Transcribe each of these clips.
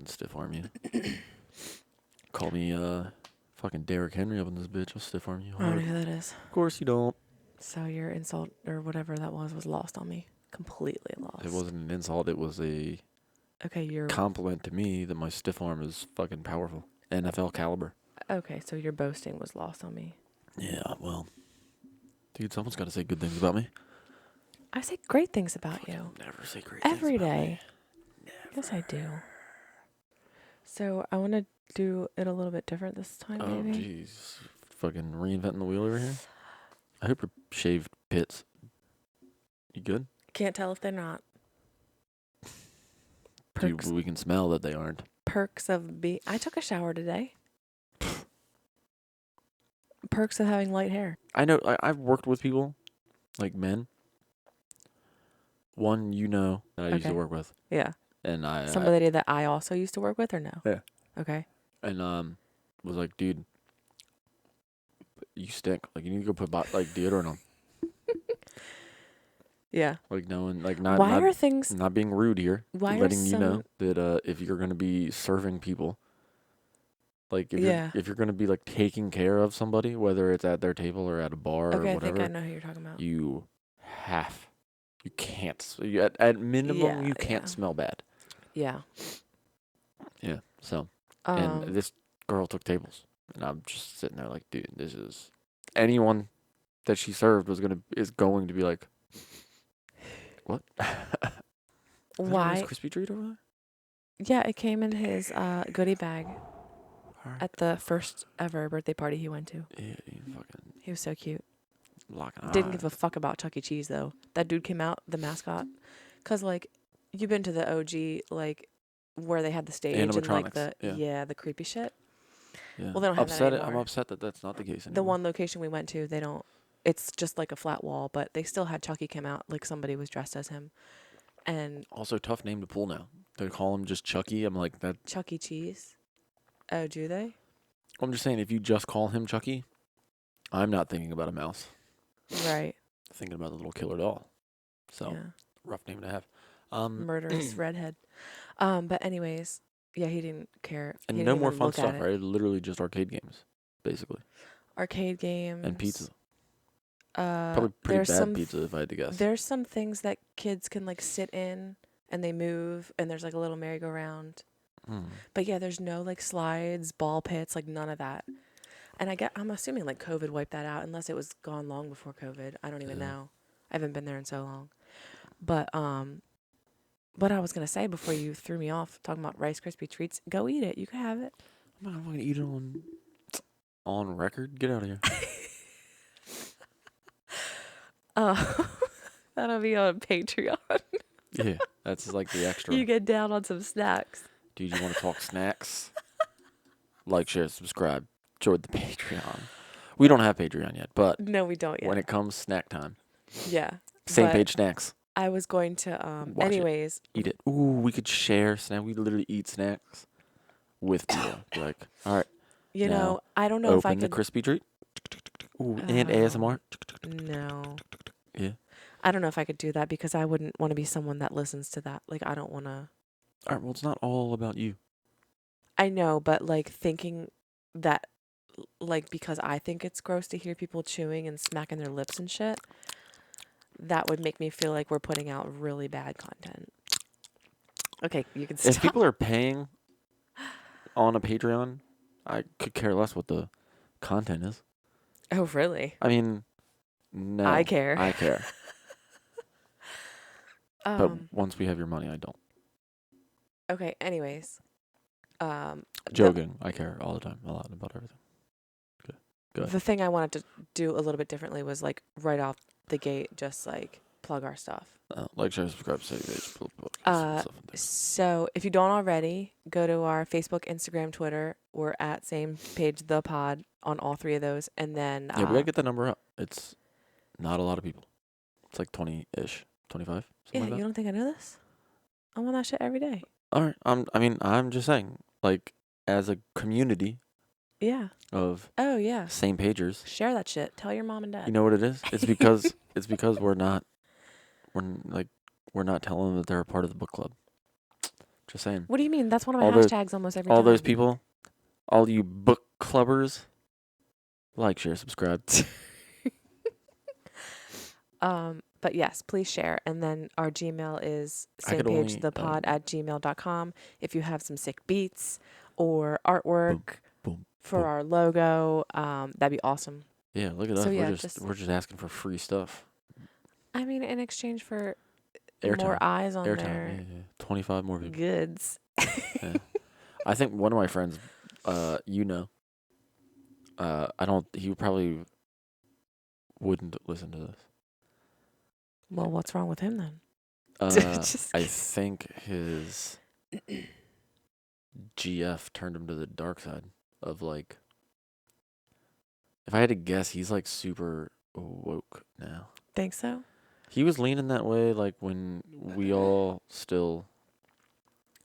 stiff arm you. Call me fucking Derrick Henry up in this bitch. I'll stiff arm you I don't hard. know who that is. Of course you don't. So your insult or whatever that was lost on me. Completely lost. It wasn't an insult. It was a compliment to me that my stiff arm is fucking powerful. NFL caliber. Okay, so your boasting was lost on me. Yeah, well, dude, someone's got to say good things about me. I say great things about you. Never say great Every things about day. me. Never. Yes, I do. So I want to do it a little bit different this time, maybe. Oh, jeez. Fucking reinventing the wheel over here. I hope your shaved pits. You good? Can't tell if they're not. Dude, we can smell that they aren't. Perks of I took a shower today. Perks of having light hair. I know. I've worked with people, like men. One that I used to work with. Yeah. And somebody that I also used to work with, or no? Yeah. Okay. And was like, dude, you stink. Like, you need to go put deodorant on. Yeah. Like, no one, like, not being rude here. Why letting you know that if you're gonna be serving people, like, if you're gonna be like taking care of somebody, whether it's at their table or at a bar or whatever, I think I know who you're talking about. You can't. At minimum, you can't smell bad. Yeah. Yeah. So, and this girl took tables, and I'm just sitting there like, dude, this is anyone that she served is going to be like, what? Why? Rice Krispie treat over there? Yeah, it came in his goodie bag at the first ever birthday party he went to. Yeah, he was so cute. Locking Didn't give a fuck about Chuck E. Cheese though. That dude came out, the mascot, cause like you've been to the OG like where they had the stage and like the creepy shit. Yeah. Well, they don't have that anymore. I'm upset that that's not the case anymore. The one location we went to, they don't. It's just like a flat wall, but they still had Chucky come out like somebody was dressed as him. And also tough name to pull now. They call him just Chucky. I'm like that. Chuck E. Cheese. Oh, do they? I'm just saying, if you just call him Chucky, I'm not thinking about a mouse. Right. Thinking about the little killer doll. So rough name to have. Murderous redhead. But anyways, yeah, he didn't care. And no more fun stuff, right? Literally just arcade games, basically. Arcade games. And pizza. Probably pretty bad pizza, if I had to guess. There's some things that kids can like sit in and they move, and there's like a little merry-go-round. But yeah, there's no like slides, ball pits, like none of that. And I'm assuming like COVID wiped that out, unless it was gone long before COVID. I don't even know. I haven't been there in so long. But what I was gonna say before you threw me off talking about Rice Krispie treats, go eat it. You can have it. I'm not gonna eat it on record. Get out of here. That'll be on Patreon. Yeah, that's like the extra. You get down on some snacks. Dude, you want to talk snacks? Like, share, subscribe. Join the Patreon. We don't have Patreon yet, but no, we don't yet. When it comes snack time, yeah, same page snacks. I was going to anyways eat it. Ooh, we could share snack. We literally eat snacks with people. Like, all right. You know, I don't know if I could. Open the crispy treat. Ooh, and ASMR. No. Yeah. I don't know if I could do that because I wouldn't want to be someone that listens to that. Like, I don't want to. All right. Well, it's not all about you. I know, but like thinking that, like, because I think it's gross to hear people chewing and smacking their lips and shit, that would make me feel like we're putting out really bad content. Okay, you can stop. If people are paying on a Patreon, I could care less what the content is. Oh, really? I mean, no. I care. I care. But once we have your money, I don't. Okay, anyways. Joking. I care all the time, a lot about everything. Okay. Go ahead. The thing I wanted to do a little bit differently was like right off the gate, just like plug our stuff. Like, share, subscribe, say page. So if you don't already, go to our Facebook, Instagram, Twitter. We're at same page, the pod, on all three of those. And then we gotta get the number up. It's not a lot of people. It's like 20-ish, 25. Yeah, like that. You don't think I know this? I'm on that shit every day. All right. I'm just saying, like, as a community. Yeah. Of. Oh yeah. Same pagers. Share that shit. Tell your mom and dad. You know what it is? It's because we're not telling them that they're a part of the book club. Just saying. What do you mean? That's one of my All those- hashtags almost every All time. those people, all you book clubbers, like, share, subscribe. But yes, please share. And then our Gmail is samePageThePod@gmail.com. If you have some sick beats or artwork for our logo, that'd be awesome. Yeah, look at us. We're just asking for free stuff. I mean, in exchange for Airtime. more eyes on Airtime. their 25 more people. goods. Yeah. I think one of my friends, he probably wouldn't listen to this. Well, what's wrong with him then? I think his GF turned him to the dark side of, like, if I had to guess, he's like super woke now. Think so? He was leaning that way, like, when we all still.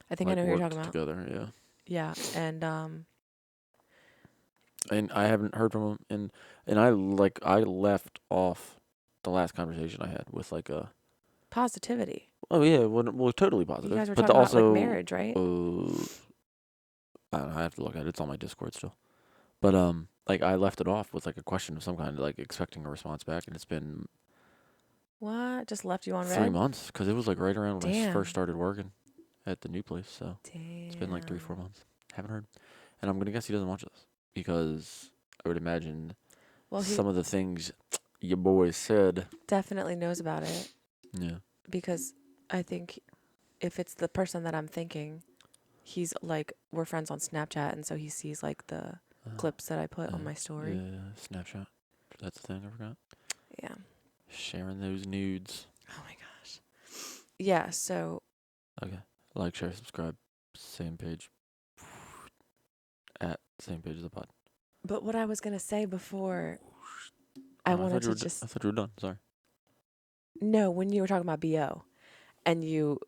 I think I know who you're talking about. Together, yeah. Yeah, and I haven't heard from him, and I left off the last conversation I had with, like, a positivity. Oh yeah, well, totally positive. You guys were but talking also, about, like, marriage, right? I don't know, I have to look at it. It's on my Discord still. But like, I left it off with, like, a question of some kind, like, expecting a response back, and it's been what? Just left you on 3 red? months, because it was, like, right around when I Damn. first started working at the new place. So Damn. It's been like 3-4 months. Haven't heard, and I'm gonna guess he doesn't watch this because I would imagine some of the things your boy said. Definitely knows about it. Yeah. Because I think if it's the person that I'm thinking, he's like, we're friends on Snapchat, and so he sees, like, the clips that I put on my story. Yeah, Snapchat. That's the thing I forgot. Yeah. Sharing those nudes. Oh my gosh. Yeah, so. Okay. Like, share, subscribe. Same page. At same page as the pod. But what I was going to say before, I wanted to just. I thought you were done. Sorry. No, when you were talking about BO. And you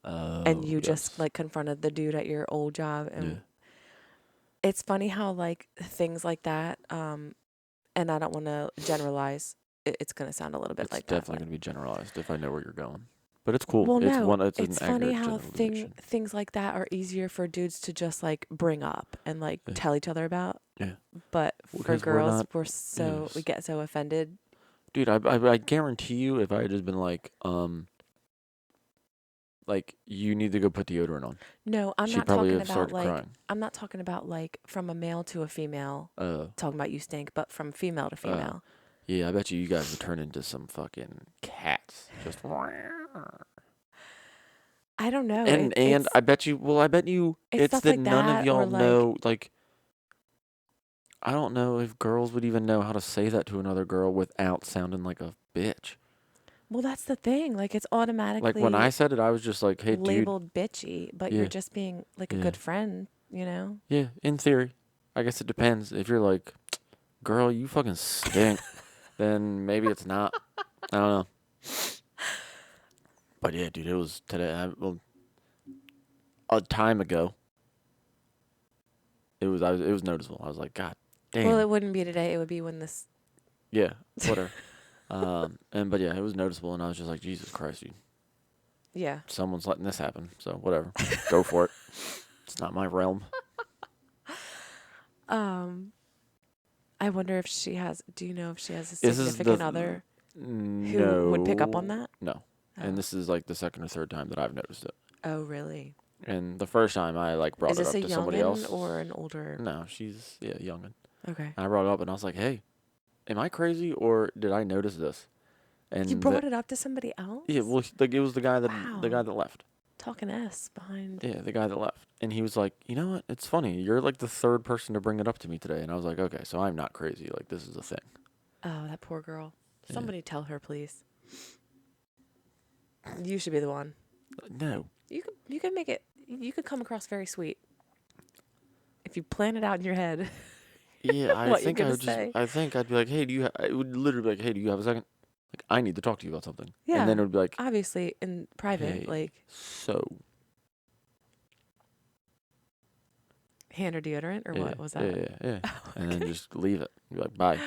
just, like, confronted the dude at your old job. And it's funny how, like, things like that, and I don't want to generalize. It's going to sound a little bit like that. It's definitely going to be generalized if I know where you're going. But it's cool. Well, It's funny how things like that are easier for dudes to just, like, bring up and, like, tell each other about. Yeah. But for girls, we get so offended. Dude, I guarantee you, if I had just been like, you need to go put deodorant on. No, I'm She'd not probably talking have about, started like, crying. I'm not talking about, like, from a male to a female, talking about you stink, but from female to female. Yeah, I bet you guys would turn into some fucking cats. Just. I don't know. And I bet you, it's that none of y'all know, like, I don't know if girls would even know how to say that to another girl without sounding like a bitch. Well, that's the thing. Like, it's automatically. Like, when I said it, I was just like, hey, labeled bitchy, but you're just being, like, a good friend, you know? Yeah, in theory. I guess it depends. If you're like, girl, you fucking stink, then maybe it's not. I don't know. But yeah, dude, it was today. A time ago. It was noticeable. I was like, God damn. Well, it wouldn't be today. It would be when this. Yeah, whatever. But yeah, it was noticeable, and I was just like, Jesus Christ, dude. Yeah. Someone's letting this happen, so whatever. Go for it. It's not my realm. I wonder if she has. Do you know if she has a significant other who would pick up on that? No. Oh. And this is like the second or third time that I've noticed it. Oh, really? And the first time I brought it up to somebody else. Is this a youngin' or an older? No, she's youngin'. Okay. And I brought it up and I was like, hey, am I crazy or did I notice this? And you brought it up to somebody else? Yeah, well, it was the guy that left. Talking S behind. Yeah, the guy that left. And he was like, you know what? It's funny. You're like the third person to bring it up to me today. And I was like, okay, so I'm not crazy. Like, this is a thing. Oh, that poor girl. Somebody tell her, please. You should be the one. No. You could make it. You could come across very sweet if you plan it out in your head. Yeah, I think I'd be like, hey, I would literally be like, hey, do you have a second? Like, I need to talk to you about something. Yeah. And then it would be like, obviously in private, hey, like. So. Hand her deodorant or what was that? Yeah. Oh, okay. And then just leave it. Be like, bye.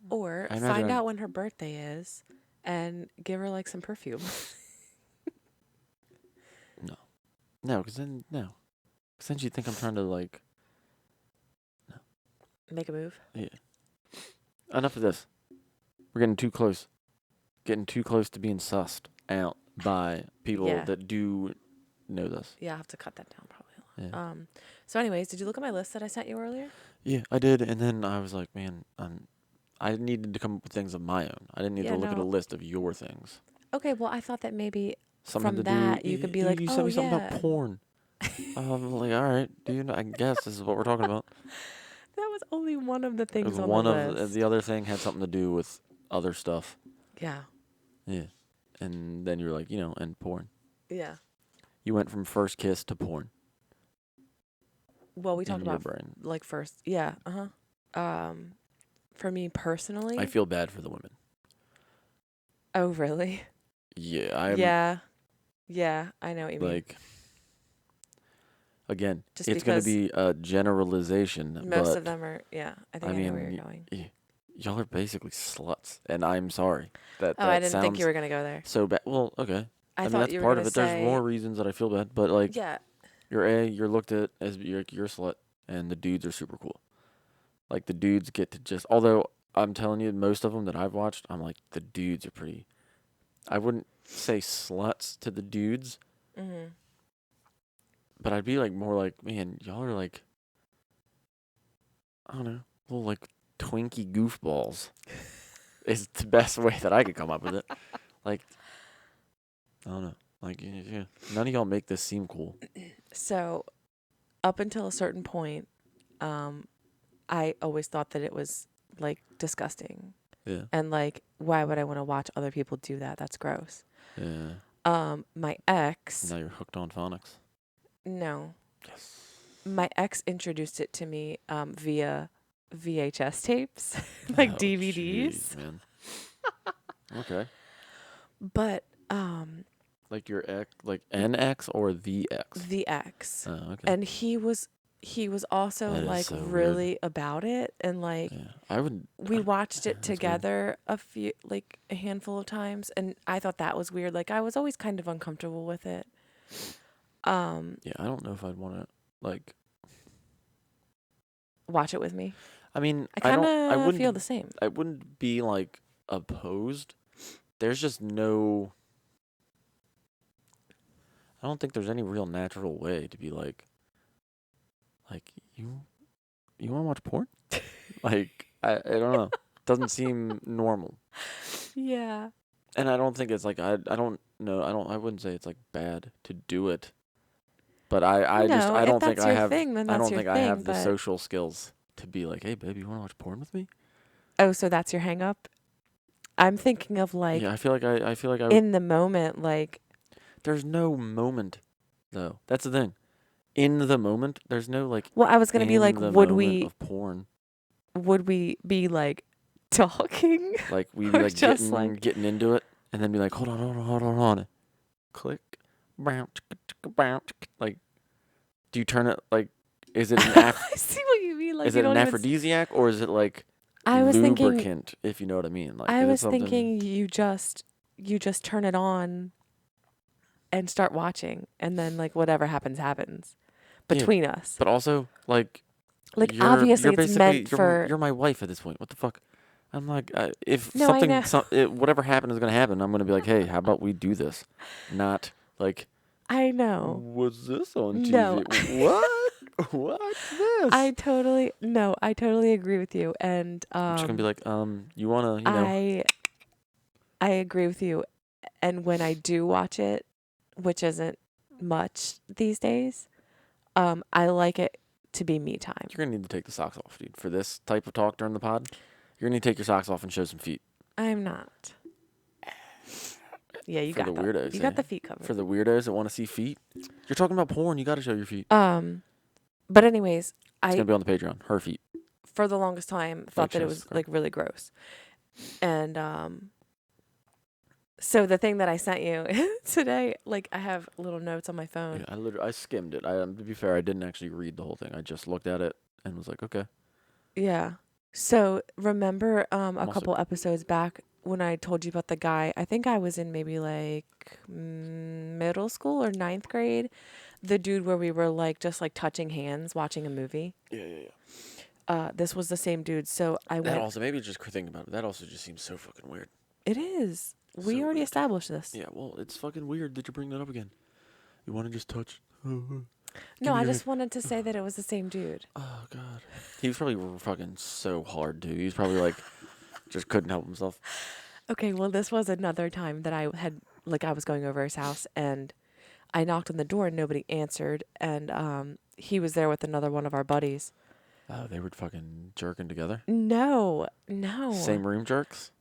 Or find out when her birthday is and give her like some perfume. No, because then you think I'm trying to like. No. Make a move. Yeah. Enough of this. We're getting too close. Getting too close to being sussed out by people that do know this. Yeah, I'll have to cut that down probably. Yeah. So anyways, did you look at my list that I sent you earlier? Yeah, I did, and then I was like, man, I needed to come up with things of my own. I didn't need to look at a list of your things. Okay, well, I thought that maybe something from that you could be like, you oh, sent me something about porn. I'm like, all right, dude, I guess this is what we're talking about. That was only one of the things on one the of list. the other thing had something to do with other stuff. Yeah. Yeah. And then you're like, and porn. Yeah. You went from first kiss to porn. Well, we talked about like first. Yeah. For me personally, I feel bad for the women. Oh, really? Yeah, Yeah, I know what you mean. Like, again, it's going to be a generalization. Most of them are, I think I know where you're going. Y'all are basically sluts, and I'm sorry. I didn't think you were going to go there. So bad. Well, okay. I mean, thought that's you were part of gonna it. There's more reasons that I feel bad, but like, you're looked at as you're a slut, and the dudes are super cool. Like, the dudes get to just, although I'm telling you, most of them that I've watched, I'm like, the dudes are pretty. I wouldn't say sluts to the dudes, but I'd be like more like, man, y'all are like, I don't know, little like Twinkie goofballs. Is the best way that I could come up with it. Like, I don't know. Like, yeah, none of y'all make this seem cool. So, up until a certain point, I always thought that it was like disgusting. Yeah. And like, why would I want to watch other people do that? That's gross. Yeah. My ex. Now you're hooked on phonics. No. Yes. My ex introduced it to me via VHS tapes, like DVDs. Geez, man. Okay. But like your ex, like an ex or the ex? The ex. Oh, okay. And he was also that like so really weird about it, and like we watched it together weird. a handful of times, and I thought that was weird. Like, I was always kind of uncomfortable with it. Yeah, I don't know if I'd want to like watch it with me. I mean, I wouldn't feel the same. I wouldn't be like opposed. There's just no. I don't think there's any real natural way to be like you want to watch porn? Like, I don't know. Doesn't seem normal. Yeah. And I don't think it's like I don't know. I wouldn't say it's like bad to do it. But I don't think I have the social skills to be like, "Hey, baby, you want to watch porn with me?" Oh, so that's your hang up? I'm thinking of like, I feel like I in the moment, like, there's no moment though. That's the thing. In the moment, there's no like. Well, I was gonna be like, would we of porn? Would we be like talking? Like, we'd be like getting into it, and then be like, hold on, click, like, do you turn it like? Is it an I see what you mean. Like, is it an aphrodisiac or is it like lubricant? If you know what I mean. Like, I was thinking you just turn it on and start watching, and then like whatever happens between us. But also like obviously it's meant for. You're my wife at this point. What the fuck? I'm like, if whatever happened is gonna happen, I'm gonna be like, hey, how about we do this? Not like. I know. Was this on TV? No. What? What's this? I totally agree with you, and I'm just gonna be like, you wanna, I agree with you, and when I do watch it, which isn't much these days, I like it to be me time. You're gonna need to take the socks off, dude. For this type of talk during the pod, you're gonna need to take your socks off and show some feet. I'm not. Yeah, you got the weirdos. You got the feet covered. For the weirdos that want to see feet, you're talking about porn. You got to show your feet. But anyways, it's gonna be on the Patreon. Her feet. For the longest time, thought that it was like really gross, and so the thing that I sent you today, like, I have little notes on my phone. Yeah, I skimmed it. To be fair, I didn't actually read the whole thing. I just looked at it and was like, okay. Yeah. So remember, a couple episodes back when I told you about the guy, I think I was in maybe like middle school or 9th grade, The dude where we were like just like touching hands watching a movie. Yeah. This was the same dude. So I That went. also, maybe just thinking about it, that also just seems so fucking weird. It is. We So already weird. established this. Yeah, well, it's fucking weird that you bring that up again. You want to just touch? No, I just wanted to say that it was the same dude. Oh, God. He was probably fucking so hard, too. He was probably like, just couldn't help himself. Okay, well, this was another time that I had, like, I was going over his house and I knocked on the door and nobody answered. And he was there with another one of our buddies. Oh, they were fucking jerking together? No. Same room jerks?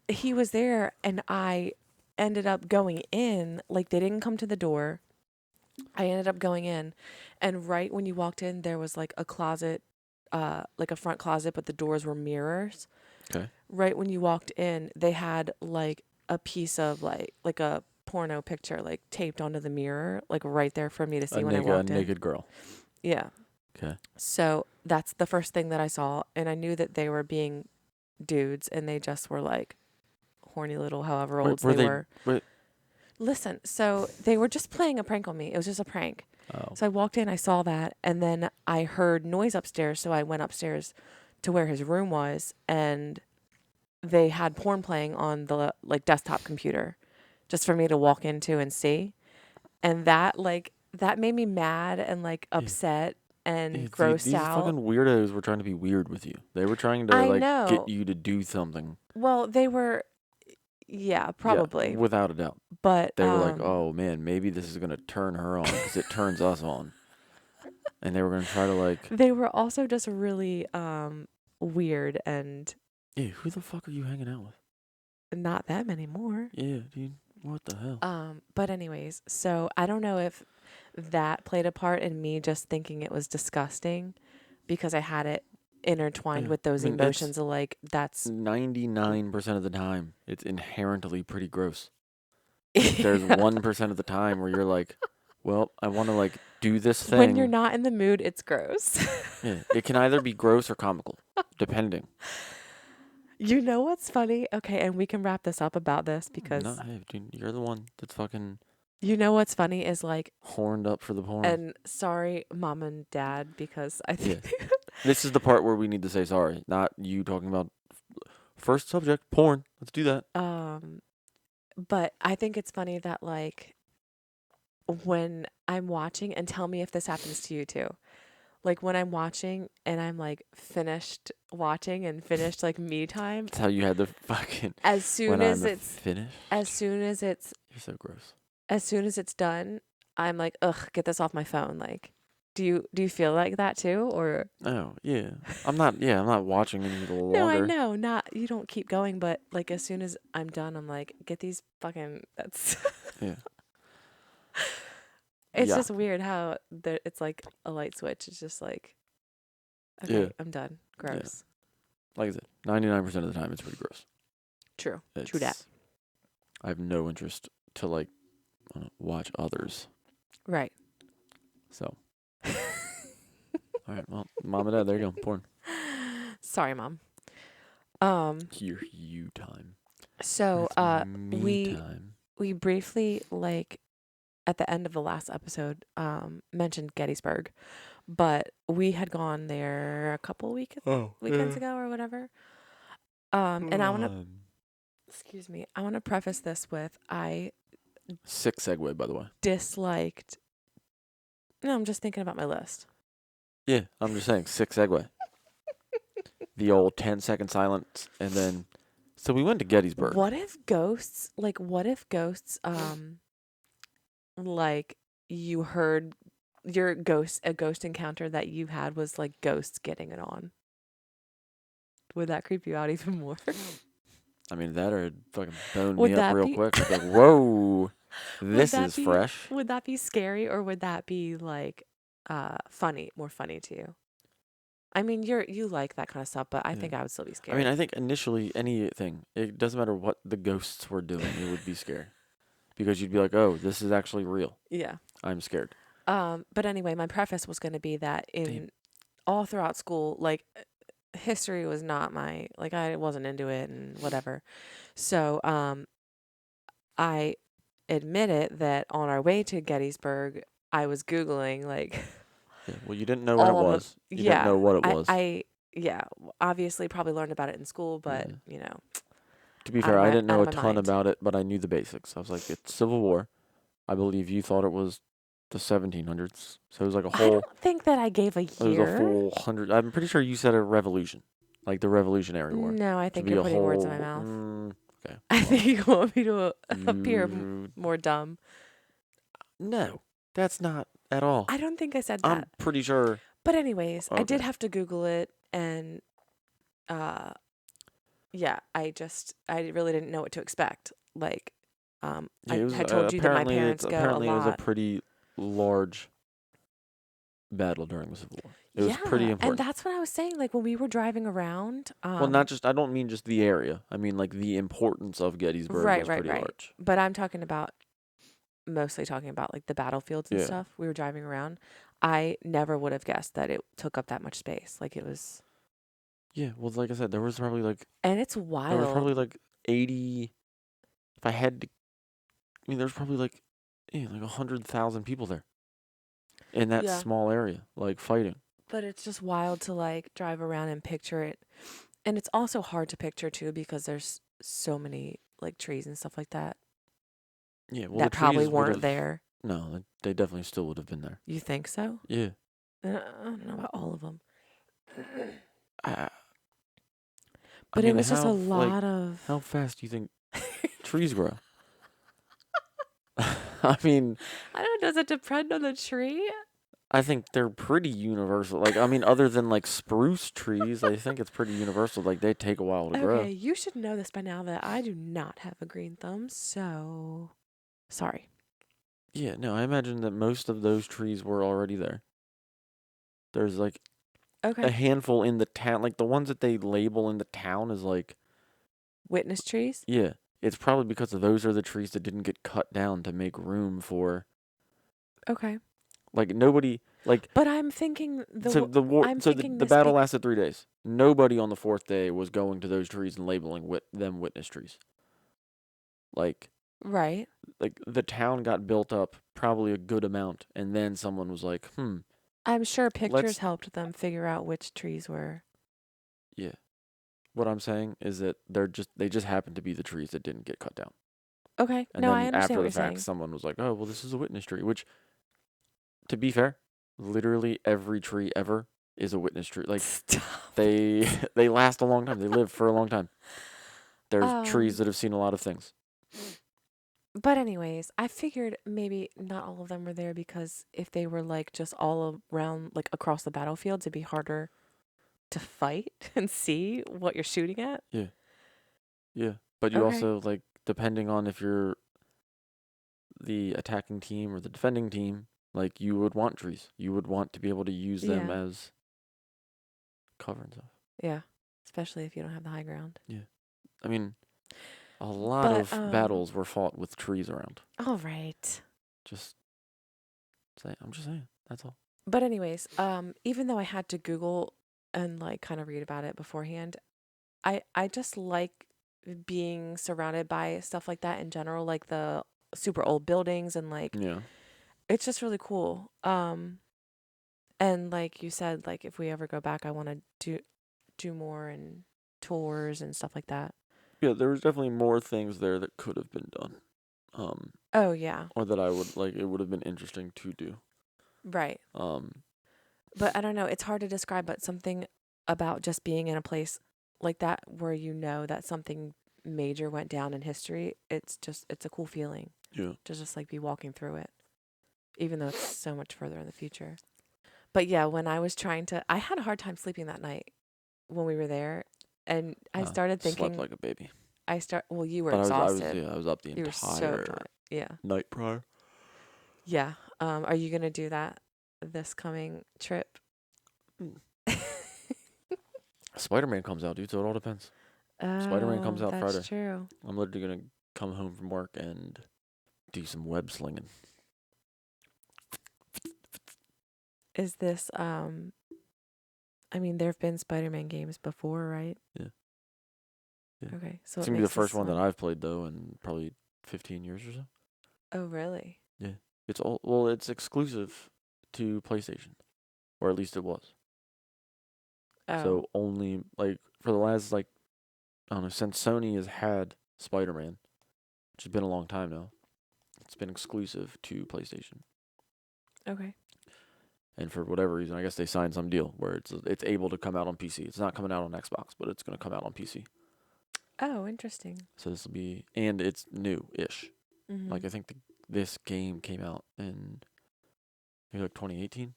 He was there and I ended up going in. Like, they didn't come to the door. I ended up going in. And right when you walked in, there was like a closet, like a front closet, but the doors were mirrors. Okay. Right when you walked in, they had like a piece of like a porno picture like taped onto the mirror, like right there for me to see when I walked in. A naked girl. Yeah. Okay. So that's the first thing that I saw, and I knew that they were being dudes, and they just were like horny little however old they were. Wait. Listen, so they were just playing a prank on me. It was just a prank. Oh. So I walked in, I saw that, and then I heard noise upstairs, so I went upstairs to where his room was, and they had porn playing on the like desktop computer just for me to walk into and see. And that made me mad and like upset and grossed these out. Fucking weirdos were trying to be weird with you. They were trying to get you to do something. Well, they were, yeah, probably. Yeah, without a doubt. But they were like, oh man, maybe this is going to turn her on because it turns us on. And they were going to try to like. They were also just really weird and. Yeah, who the fuck are you hanging out with? Not that many more. Yeah, dude. What the hell? But anyways, so I don't know if that played a part in me just thinking it was disgusting because I had it intertwined with those emotions of like, that's 99% of the time, it's inherently pretty gross. There's 1% of the time where you're like, well, I want to like do this thing. When you're not in the mood, it's gross. Yeah, it can either be gross or comical, depending. You know what's funny? Okay, and we can wrap this up about this because hey, dude, you're the one that's fucking. You know what's funny is like horned up for the porn. And sorry, mom and dad, because I think this is the part where we need to say sorry, not you talking about first subject porn. Let's do that. But I think it's funny that like when I'm watching, and tell me if this happens to you too. Like when I'm watching and I'm like finished watching and finished like me time. That's how you had the fucking. As soon as it's finished. As soon as it's. You're so gross. As soon as it's done, I'm like, ugh, get this off my phone. Like, do you feel like that too, or? Oh yeah, I'm not watching any longer. No, I know, not you don't keep going, but like as soon as I'm done, I'm like, get these fucking. That's. Yeah. It's just weird how it's like a light switch. It's just like, okay, I'm done. Gross. Yeah. Like I said, 99% of the time, it's pretty gross. True. True that. I have no interest to like watch others. Right. So. All right. Well, mom and dad, there you go. Porn. Sorry, mom. Your you time. So me time. We briefly like. At the end of the last episode, mentioned Gettysburg, but we had gone there a couple weekends ago or whatever. And I want to, excuse me, I want to preface this with sick segue, by the way. Disliked. No, I'm just thinking about my list. Yeah, I'm just saying, sick segue. The old 10-second silence, and then, so we went to Gettysburg. What if ghosts, like you heard a ghost encounter that you had was like ghosts getting it on? Would that creep you out even more? I mean, that or fucking bone me up real quick. Like, whoa, this is fresh. Would that be scary, or would that be like more funny to you? I mean, you like that kind of stuff, but I think I would still be scared. I mean, I think initially anything, it doesn't matter what the ghosts were doing, it would be scary. Because you'd be like, oh, this is actually real. Yeah. I'm scared. But anyway, my preface was going to be that all throughout school, like, history was not I wasn't into it and whatever. So I admitted that on our way to Gettysburg, I was Googling, like, Yeah. Well, you didn't know where it all of was. You didn't know what it was. yeah, obviously probably learned about it in school, but, Yeah. To be fair, I didn't know a ton about it, but I knew the basics. I was like, it's Civil War. I believe you thought it was the 1700s. So it was like a I whole. don't think that I gave a It was a year. full 100. I'm pretty sure you said a revolution, like the Revolutionary War. No, I To think be you're a putting words in my whole. mouth. Okay. I think you want me to appear You. more dumb. No, that's not at all. I don't think I said I'm that. pretty sure. But anyways, I did Okay. have to Google it, and yeah, I really didn't know what to expect. Like, Yeah, I it was had told you that my parents go a apparently it was a lot. pretty large battle during the Civil War. It was pretty Yeah, and important. that's what I was saying. Like when we were driving around. Well, not just. I don't mean just the area. I mean like the importance of Gettysburg was pretty large. But I'm mostly talking about like the battlefields and Yeah. stuff. We were driving around. I never would have guessed that it took up that much space. Like it was. Yeah. Well, like I said, there was probably like. And it's wild. There was probably like 80. If I had to. I mean, there's probably like 100,000 people there. In that small area, like fighting. But it's just wild to like drive around and picture it. And it's also hard to picture too because there's so many like trees and stuff like that. Yeah, well, that probably weren't there. No, they definitely still would have been there. You think so? Yeah. I don't know about all of them. But it was just a lot of. How fast do you think trees grow? I mean, I don't know. Does it depend on the tree? I think they're pretty universal. Like, I mean, other than like spruce trees, I think it's pretty universal. Like, they take a while to grow. Okay, you should know this by now that I do not have a green thumb, so sorry. Yeah, no, I imagine that most of those trees were already there. There's like a handful in the town. Like, the ones that they label in the town is like witness trees? Yeah. It's probably because those are the trees that didn't get cut down to make room for. Okay. Like nobody like. But I'm thinking the battle lasted 3 days. Nobody on the 4th day was going to those trees and labeling them witness trees. Like. Right. Like the town got built up probably a good amount, and then someone was like, I'm sure pictures helped them figure out which trees were. Yeah. What I'm saying is that they just happened to be the trees that didn't get cut down. Okay. And no, then I understand after what the you're fact, saying. someone was like, "Oh, well, this is a witness tree." Which, to be fair, literally every tree ever is a witness tree. Like they last a long time. They live for a long time. There's trees that have seen a lot of things. But anyways, I figured maybe not all of them were there because if they were like just all around, like across the battlefields, it'd be harder to fight and see what you're shooting at. Yeah. Yeah. But you also, like, depending on if you're the attacking team or the defending team, like, you would want trees. You would want to be able to use them as cover and stuff. Yeah. Especially if you don't have the high ground. Yeah. I mean, a lot of battles were fought with trees around. All right. I'm just saying. That's all. But anyways, even though I had to Google and like kind of read about it beforehand, I just like being surrounded by stuff like that in general, like the super old buildings and like it's just really cool. And like you said, like if we ever go back, I want to do more and tours and stuff like that. Yeah, there was definitely more things there that could have been done. Oh yeah. Or that I would like. It would have been interesting to do. Right. But I don't know. It's hard to describe, but something about just being in a place like that where you know that something major went down in history, it's a cool feeling. Yeah. To just like be walking through it, even though it's so much further in the future. But yeah, when I was I had a hard time sleeping that night when we were there, and I started thinking. Slept like a baby. Well, you were exhausted. I was up the entire so night prior. Yeah. Are you gonna do that this coming trip? Spider-Man comes out, dude, so it all depends. Spider-Man comes out Friday. That's true. I'm literally gonna come home from work and do some web slinging. Is this I mean, there have been Spider-Man games before, right? Yeah. Okay, so it's gonna be the first one that I've played though in probably 15 years or so. Oh, really? Yeah. It's exclusive to PlayStation, or at least it was. Oh. So only like for the last I don't know, since Sony has had Spider-Man, which has been a long time now. It's been exclusive to PlayStation. Okay. And for whatever reason, I guess they signed some deal where it's able to come out on PC. It's not coming out on Xbox, but it's going to come out on PC. Oh, interesting. So this will be, and it's new-ish. Mm-hmm. I think this game came out in maybe 2018.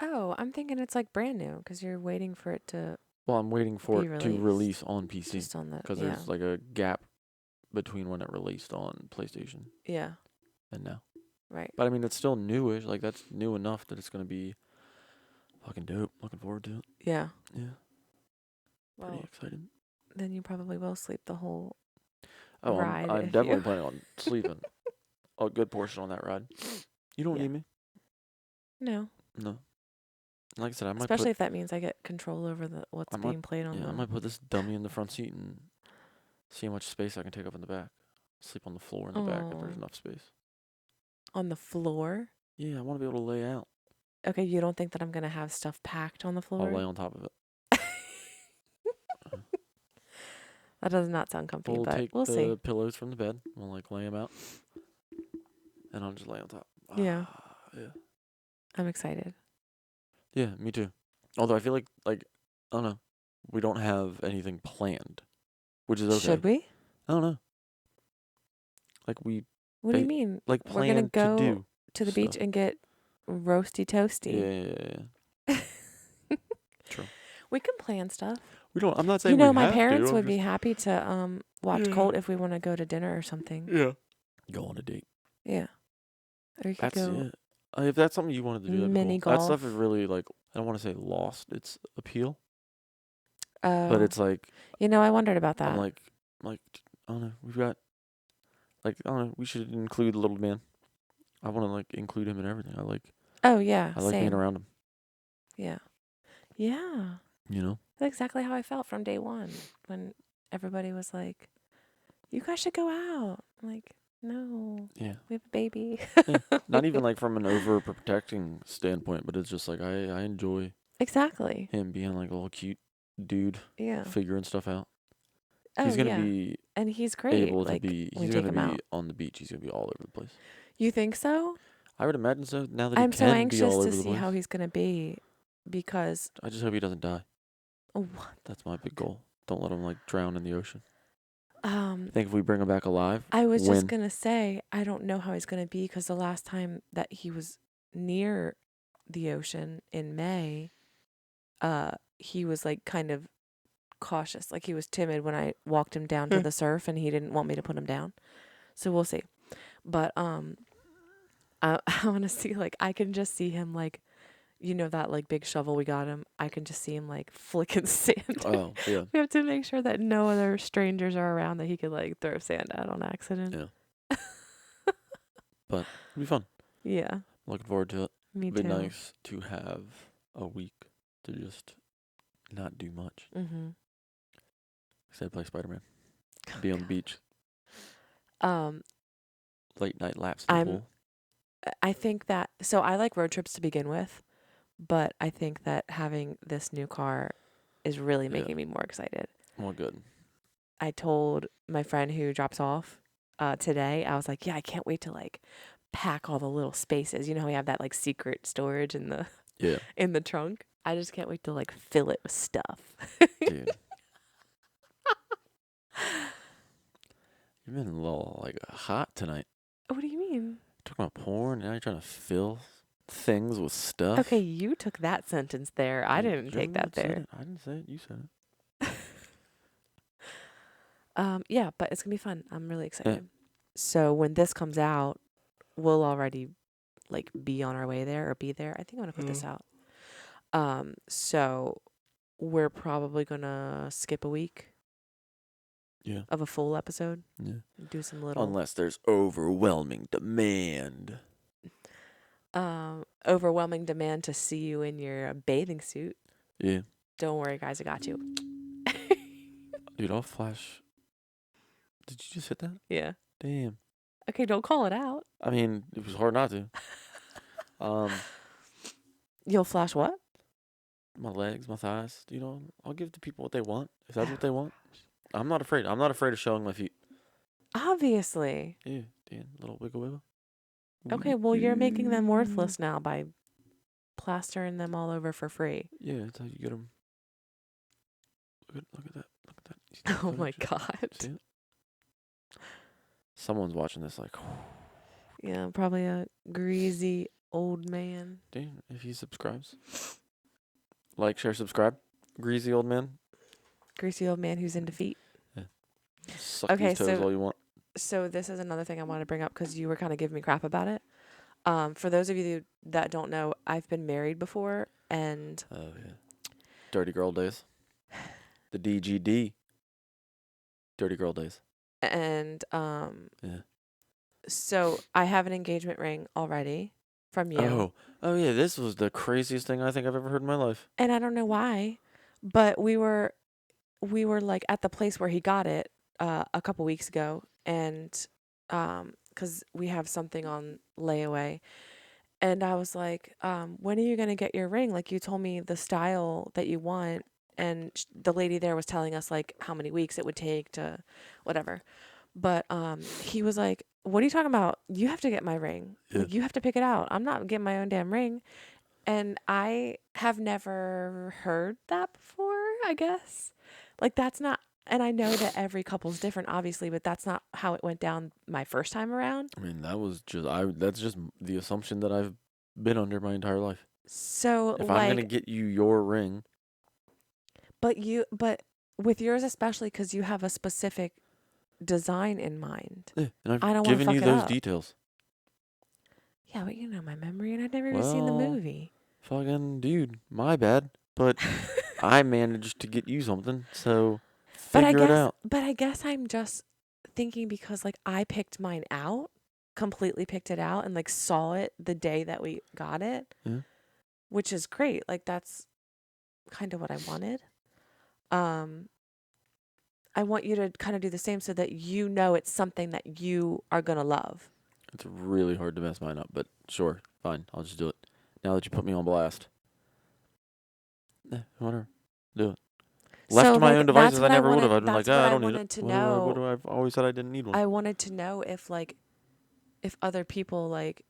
Oh, I'm thinking it's brand new because you're waiting for it to. Well, I'm waiting for it to release on PC. Just on the, because there's a gap between when it released on PlayStation. Yeah. And now. Right. But I mean, it's still newish. That's new enough that it's gonna be fucking dope. Looking forward to it. Yeah. Yeah. Well, pretty excited. Then you probably will sleep the whole ride. I'm definitely planning on sleeping a good portion on that ride. You don't need me. No. No. Like I said, I might especially if that means I get control over what's being played on. Yeah, I might put this dummy in the front seat and see how much space I can take up in the back. Sleep on the floor in the back if there's enough space. On the floor? Yeah, I want to be able to lay out. Okay, you don't think that I'm gonna have stuff packed on the floor? I'll lay on top of it. That does not sound comfy, but we'll see. We'll take the pillows from the bed. We'll lay them out, and I'll just lay on top. Yeah. Yeah. I'm excited. Yeah, me too. Although I feel like I don't know, we don't have anything planned, which is okay. Should we? I don't know. What do you mean? We're gonna go to the stuff. beach and get roasty toasty. Yeah. True. We can plan stuff. We don't. I'm not saying my parents would be happy to watch Colt if we want to go to dinner or something. Yeah. Go on a date. Yeah. Or you could go. If that's something you wanted to do, that'd mini be cool. golf. That stuff is really I don't want to say lost its appeal. But it's I wondered about that. I'm I don't know. We've got I don't know. We should include the little man. I want to include him in everything. Oh yeah. I like being around him. Yeah. Yeah. That's exactly how I felt from day one when everybody was like, "You guys should go out." I'm like, no. Yeah. We have a baby. Yeah. Not even from an overprotecting standpoint, but it's just I enjoy exactly him being a little cute dude. Yeah. Figuring stuff out. Oh, he's gonna be and he's great. Able to be. He's gonna be on the beach. He's gonna be all over the place. You think so? I would imagine so. Now that I'm he so can anxious be all over to the see place. how he's gonna be, because I just hope he doesn't die. What? That's my big goal. Don't let him drown in the ocean. I think if we bring him back alive, I was just gonna say I don't know how he's gonna be, because the last time that he was near the ocean in May, he was kind of cautious, he was timid when I walked him down to the surf, and he didn't want me to put him down. So we'll see. But I want to see I can just see him that big shovel we got him. I can just see him flicking sand. Oh yeah. We have to make sure that no other strangers are around that he could throw sand at on accident. Yeah. But it'll be fun. Yeah. Looking forward to it. Me too. It'd be nice to have a week to just not do much. Mm-hmm. Instead play Spider-Man. Be on the beach. Late night laps in the pool. I think that, so I like road trips to begin with, but I think that having this new car is really making me more excited. Well, good. I told my friend who drops off today, I was like, yeah, I can't wait to pack all the little spaces. You know how we have that secret storage in the in the trunk? I just can't wait to fill it with stuff. Dude. You've been a little hot tonight. What do you mean? Talking about porn, now you're trying to fill things with stuff. Okay, you took that sentence there. I didn't take that there. I didn't say it. You said it. Yeah, but it's gonna be fun. I'm really excited. Yeah. So when this comes out, we'll already be on our way there or be there. I think I'm gonna put this out. So we're probably gonna skip a week. Yeah. Of a full episode. Yeah. Do some little. Unless there's overwhelming demand. Overwhelming demand to see you in your bathing suit. Yeah. Don't worry, guys. I got you. Dude, I'll flash. Did you just hit that? Yeah. Damn. Okay, don't call it out. I mean, it was hard not to. You'll flash what? My legs, my thighs. I'll give the people what they want. If that's what they want, I'm not afraid. I'm not afraid of showing my feet. Obviously. Yeah, Dan, little wiggle wiggle. Okay, well, you're making them worthless now by plastering them all over for free. Yeah, that's how you get them. Look at that. Look at that. Oh my God. See it? Someone's watching this like, yeah, probably a greasy old man. Dan, if he subscribes. Like, share, subscribe. Greasy old man. Greasy old man who's into feet. Yeah. Suck these toes all you want. So this is another thing I want to bring up because you were kind of giving me crap about it. For those of you that don't know, I've been married before, and oh yeah, dirty girl days, the DGD, dirty girl days, and yeah. So I have an engagement ring already from you. Oh yeah, this was the craziest thing I think I've ever heard in my life. And I don't know why, but we were like at the place where he got it a couple weeks ago, and because we have something on layaway, and I was like, when are you gonna get your ring? Like, you told me the style that you want, and the lady there was telling us like how many weeks it would take to whatever. But he was like, what are you talking about? You have to get my ring. Yeah. Like, you have to pick it out. I'm not getting my own damn ring. And I have never heard that before, I guess. Like, that's not, and I know that every couple's different, obviously, but that's not how it went down my first time around. I mean, that's just the assumption that I've been under my entire life. So, if I'm gonna get you your ring. But with yours especially, because you have a specific design in mind. Yeah, and I I've don't given you those up. details. Yeah, but you know my memory, and I've never even seen the movie. Fucking dude, my bad. But I managed to get you something, so figure it out. But I guess I'm just thinking because like I picked mine out, completely picked it out, and like saw it the day that we got it, which is great. Like that's kind of what I wanted. I want you to kind of do the same so that you know it's something that you are gonna love. It's really hard to mess mine up, but sure, fine, I'll just do it. Now that you put me on blast. Whatever. Do it. Left to my own devices, I never would have. I'd been like, I don't need it. What do I've always said I didn't need one. I wanted to know if other people, like,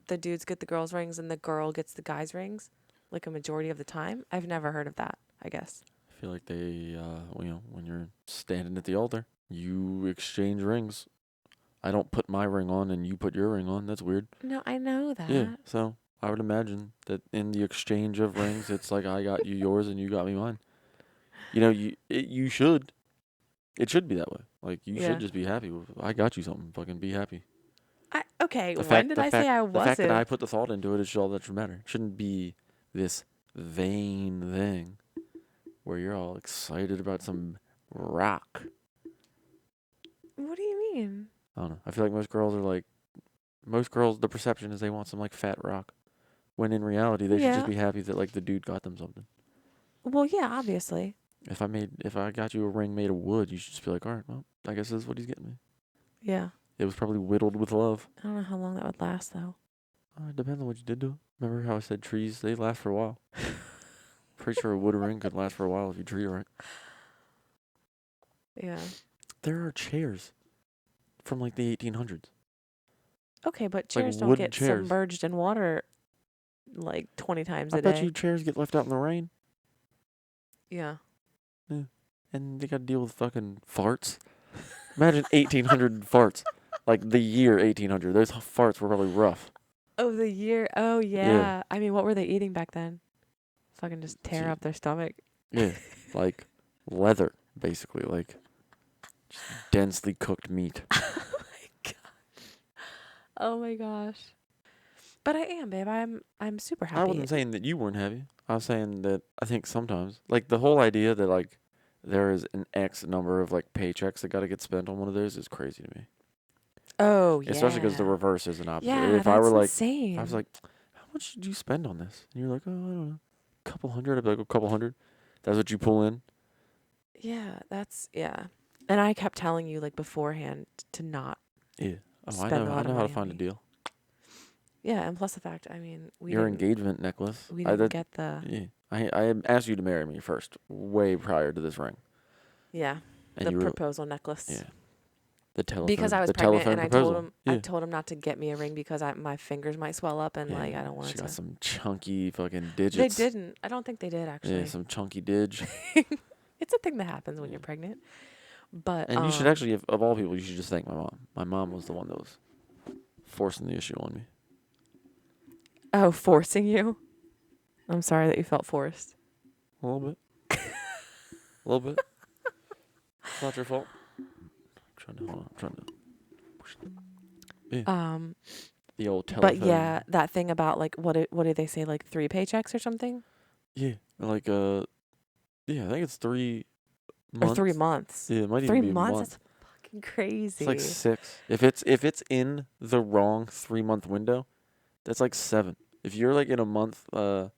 the dudes get the girls' rings and the girl gets the guys' rings, like a majority of the time. I've never heard of that, I guess. I feel like they, when you're standing at the altar, you exchange rings. I don't put my ring on and you put your ring on. That's weird. No, I know that. Yeah, so I would imagine that in the exchange of rings, it's like I got you yours and you got me mine. You should. It should be that way. Like, you should just be happy. I got you something. Fucking be happy. When did I say I wasn't? The fact that I put the thought into it is all that should matter. It shouldn't be this vain thing where you're all excited about some rock. What do you mean? I don't know. I feel like most girls, the perception is they want some, like, fat rock. When in reality, they should just be happy that, like, the dude got them something. Well, yeah, obviously. If I got you a ring made of wood, you should just be like, all right, well, I guess this is what he's getting me. Yeah. It was probably whittled with love. I don't know how long that would last, though. It depends on what you did to it. Remember how I said trees, they last for a while. Pretty sure a wood ring could last for a while if you treat it right. Yeah. There are chairs from, like, the 1800s. Okay, but chairs don't get submerged in water, like, 20 times a day. I bet you chairs get left out in the rain. Yeah. Yeah. And they got to deal with fucking farts. Imagine 1800 farts. Like, the year 1800. Those farts were probably rough. Oh, the year. Oh, yeah. I mean, what were they eating back then? Fucking just tear up their stomach. Yeah. Like, leather, basically. Like, just densely cooked meat. Oh, my God. Oh, my gosh. But I am, babe. I'm super happy. I wasn't saying that you weren't happy. I was saying that I think sometimes, like, the whole idea that, like, there is an X number of, like, paychecks that got to get spent on one of those is crazy to me. Oh, yeah. Especially because the reverse is an opposite. Yeah, if I were like, insane. I was like, how much did you spend on this? And you're like, oh, I don't know, a couple hundred. I'd be like, a couple hundred. That's what you pull in. Yeah, yeah. And I kept telling you, like, beforehand to not. Yeah, spend a lot I of know how money to on find a me. deal. Yeah, and plus the fact, I mean, Your engagement necklace. we didn't get the Yeah. I asked you to marry me first, way prior to this ring. yeah And the you were, proposal necklace. yeah. The telephone. Because I was the pregnant, telephone and proposal. I told him not to get me a ring because my fingers might swell up, and like I don't want She it to. got some chunky fucking They digits. didn't. I don't think they did actually. Yeah, some chunky dig. It's a thing that happens when you're pregnant. But And you should actually, of all people, you should just thank my mom. My mom was the one that was forcing the issue on me. Oh, forcing you? I'm sorry that you felt forced. A little bit. A little bit. It's not your fault. I'm trying to. Yeah. The old telephone. But yeah, that thing about like what do they say, like 3 paychecks or something? Yeah, like yeah, I think it's 3 months. Or 3 months. Yeah, it might 3 even be a months. month. That's fucking crazy. It's like 6. If it's in the wrong 3-month window, that's like 7. If you're like in a month, you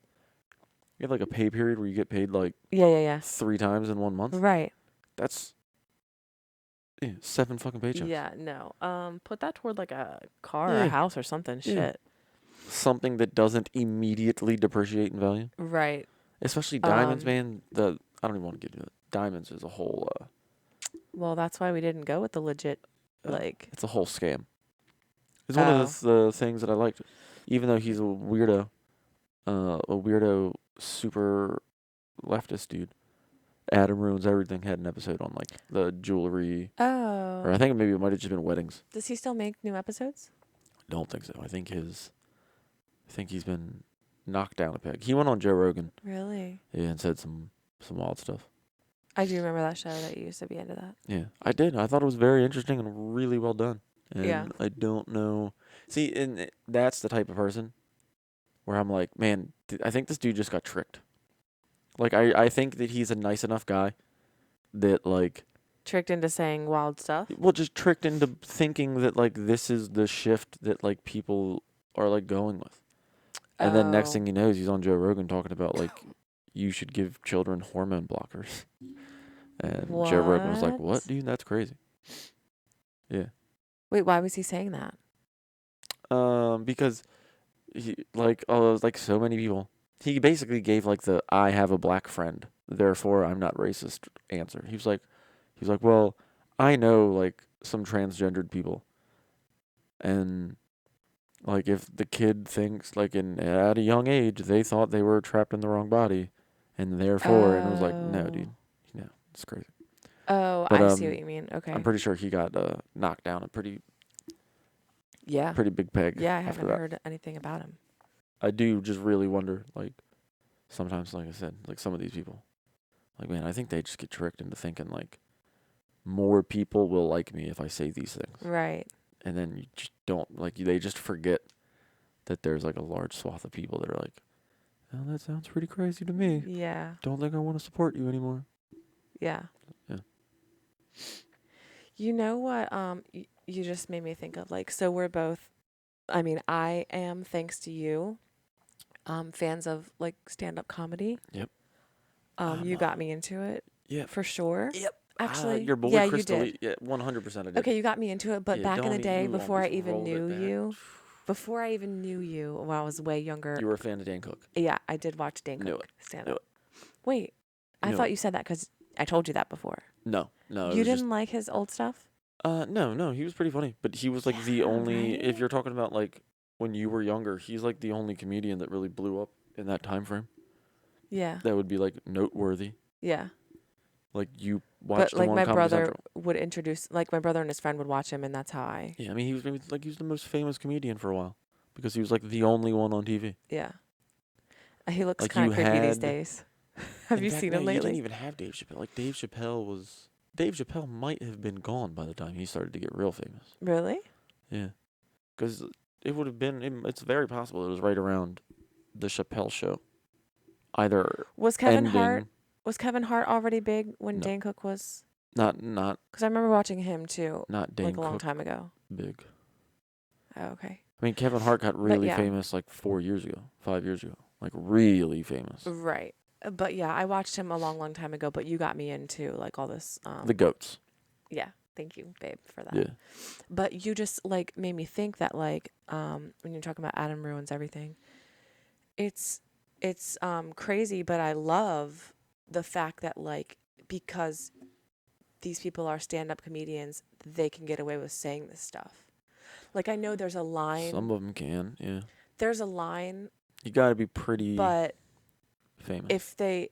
have like a pay period where you get paid like yeah 3 times in 1 month. Right. That's 7 fucking paychecks. Yeah, no. Put that toward like a car or Yeah. a house or something. Yeah. Shit. Something that doesn't immediately depreciate in value. Right. Especially diamonds, man. I don't even want to get into it. Diamonds is a whole Well, that's why we didn't go with the legit like it's a whole scam. It's one of the things that I liked. Even though he's a weirdo super leftist dude. Adam Ruins Everything had an episode on like the jewelry. Oh. Or I think maybe it might have just been weddings. Does he still make new episodes? Don't think so. I think he's been knocked down a peg. He went on Joe Rogan. Really? Yeah, and said some wild stuff. I do remember that show that you used to be into that. Yeah, I did. I thought it was very interesting and really well done. And Yeah. I don't know. See, and that's the type of person where I'm like, man, I think this dude just got tricked. Like, I think that he's a nice enough guy that, like... Tricked into saying wild stuff? Well, just tricked into thinking that, like, this is the shift that, like, people are, like, going with. And then next thing he knows, he's on Joe Rogan talking about, like, you should give children hormone blockers. And Joe Rogan was like, what, dude? That's crazy. Yeah. Wait, why was he saying that? Because, like so many people... He basically gave like the "I have a black friend, therefore I'm not racist" answer. He was like, well, I know like some transgendered people, and like if the kid thinks like at a young age they thought they were trapped in the wrong body, and therefore, and I was like, no, dude, no, it's crazy. Oh, but, I see what you mean. Okay, I'm pretty sure he got knocked down a pretty big peg. Yeah, I haven't heard anything about him. I do just really wonder, like, sometimes, like I said, like some of these people, like, man, I think they just get tricked into thinking, like, more people will like me if I say these things. Right. And then you just don't, like, they just forget that there's, like, a large swath of people that are like, oh, that sounds pretty crazy to me. Yeah. Don't think I want to support you anymore. Yeah. Yeah. You know what, you just made me think of, like, so we're both, I mean, I am, thanks to you, fans of like stand-up comedy. Yep. You got me into it. Yeah. For sure. Yep. Actually, your boy yeah, Crystal, you did. Yeah, 100% I did. Okay, you got me into it, but back in the day, before I even knew you, when I was way younger. You were a fan of Dan Cook. Yeah, I did watch Dan Cook stand up. Wait, I thought you said that because I told you that before. No. You didn't like his old stuff? No, he was pretty funny, but he was like the only. Right? If you're talking about like when you were younger, he's like the only comedian that really blew up in that time frame. Yeah. That would be like noteworthy. Yeah. Like you watched. But like him on my Comedy brother Central. would introduce, like my brother and his friend would watch him, and that's how I. Yeah, I mean he was the most famous comedian for a while because he was like the only one on TV. Yeah. He looks like kind of creepy these days. Have you seen him lately? You didn't even have Dave Chappelle. Like Dave Chappelle might have been gone by the time he started to get real famous. Really? Yeah, because it would have been. It's very possible it was right around the Chappelle show. Either was Kevin Hart already big when Dan Cook was? Not. Because I remember watching him too. Not Dan like Cook. A long time ago. Big. Oh, okay. I mean, Kevin Hart got really famous like 5 years ago. Like really famous. Right. But yeah, I watched him a long, long time ago. But you got me into like all this. The goats. Yeah. Thank you, babe, for that. Yeah. But you just like made me think that like when you're talking about Adam ruins everything, it's crazy, but I love the fact that like because these people are stand-up comedians, they can get away with saying this stuff. Like I know there's a line. Some of them can, yeah. There's a line. You got to be pretty but famous. If they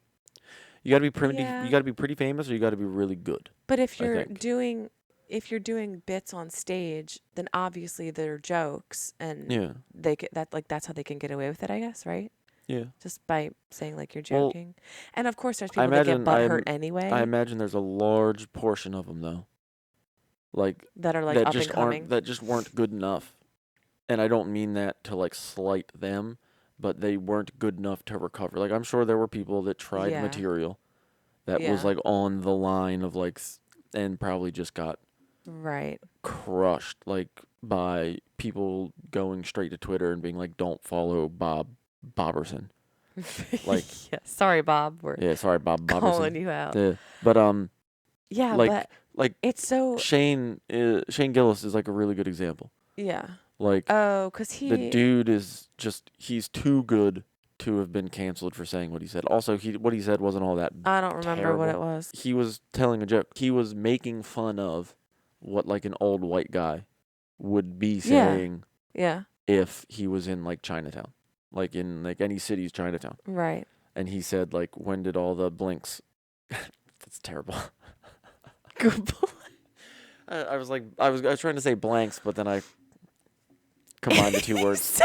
You got to be pretty yeah. you got to be pretty famous or you got to be really good. But if you're doing bits on stage, then obviously they're jokes and they get that's how they can get away with it, I guess, right? Yeah. Just by saying like you're joking. And of course there's people that get hurt anyway. I imagine there's a large portion of them though. Like that are like up and coming. That just weren't good enough. And I don't mean that to like slight them, but they weren't good enough to recover. Like I'm sure there were people that tried material that was like on the line of like and probably just got crushed like by people going straight to Twitter and being like, "Don't follow Bob Boberson." Like, sorry, Bob. Sorry, Bob Boberson. Calling you out. Yeah, but but it's so Shane Gillis is like a really good example. Yeah. Like, because the dude is just he's too good to have been canceled for saying what he said. Also, what he said wasn't all that. I don't remember terrible. What it was. He was telling a joke. He was making fun of what like an old white guy would be saying. Yeah. If he was in like Chinatown, like in like any city's Chinatown. Right. And he said like, when did all the blinks? That's terrible. Good boy. I was trying to say blanks, but then I combined the two words.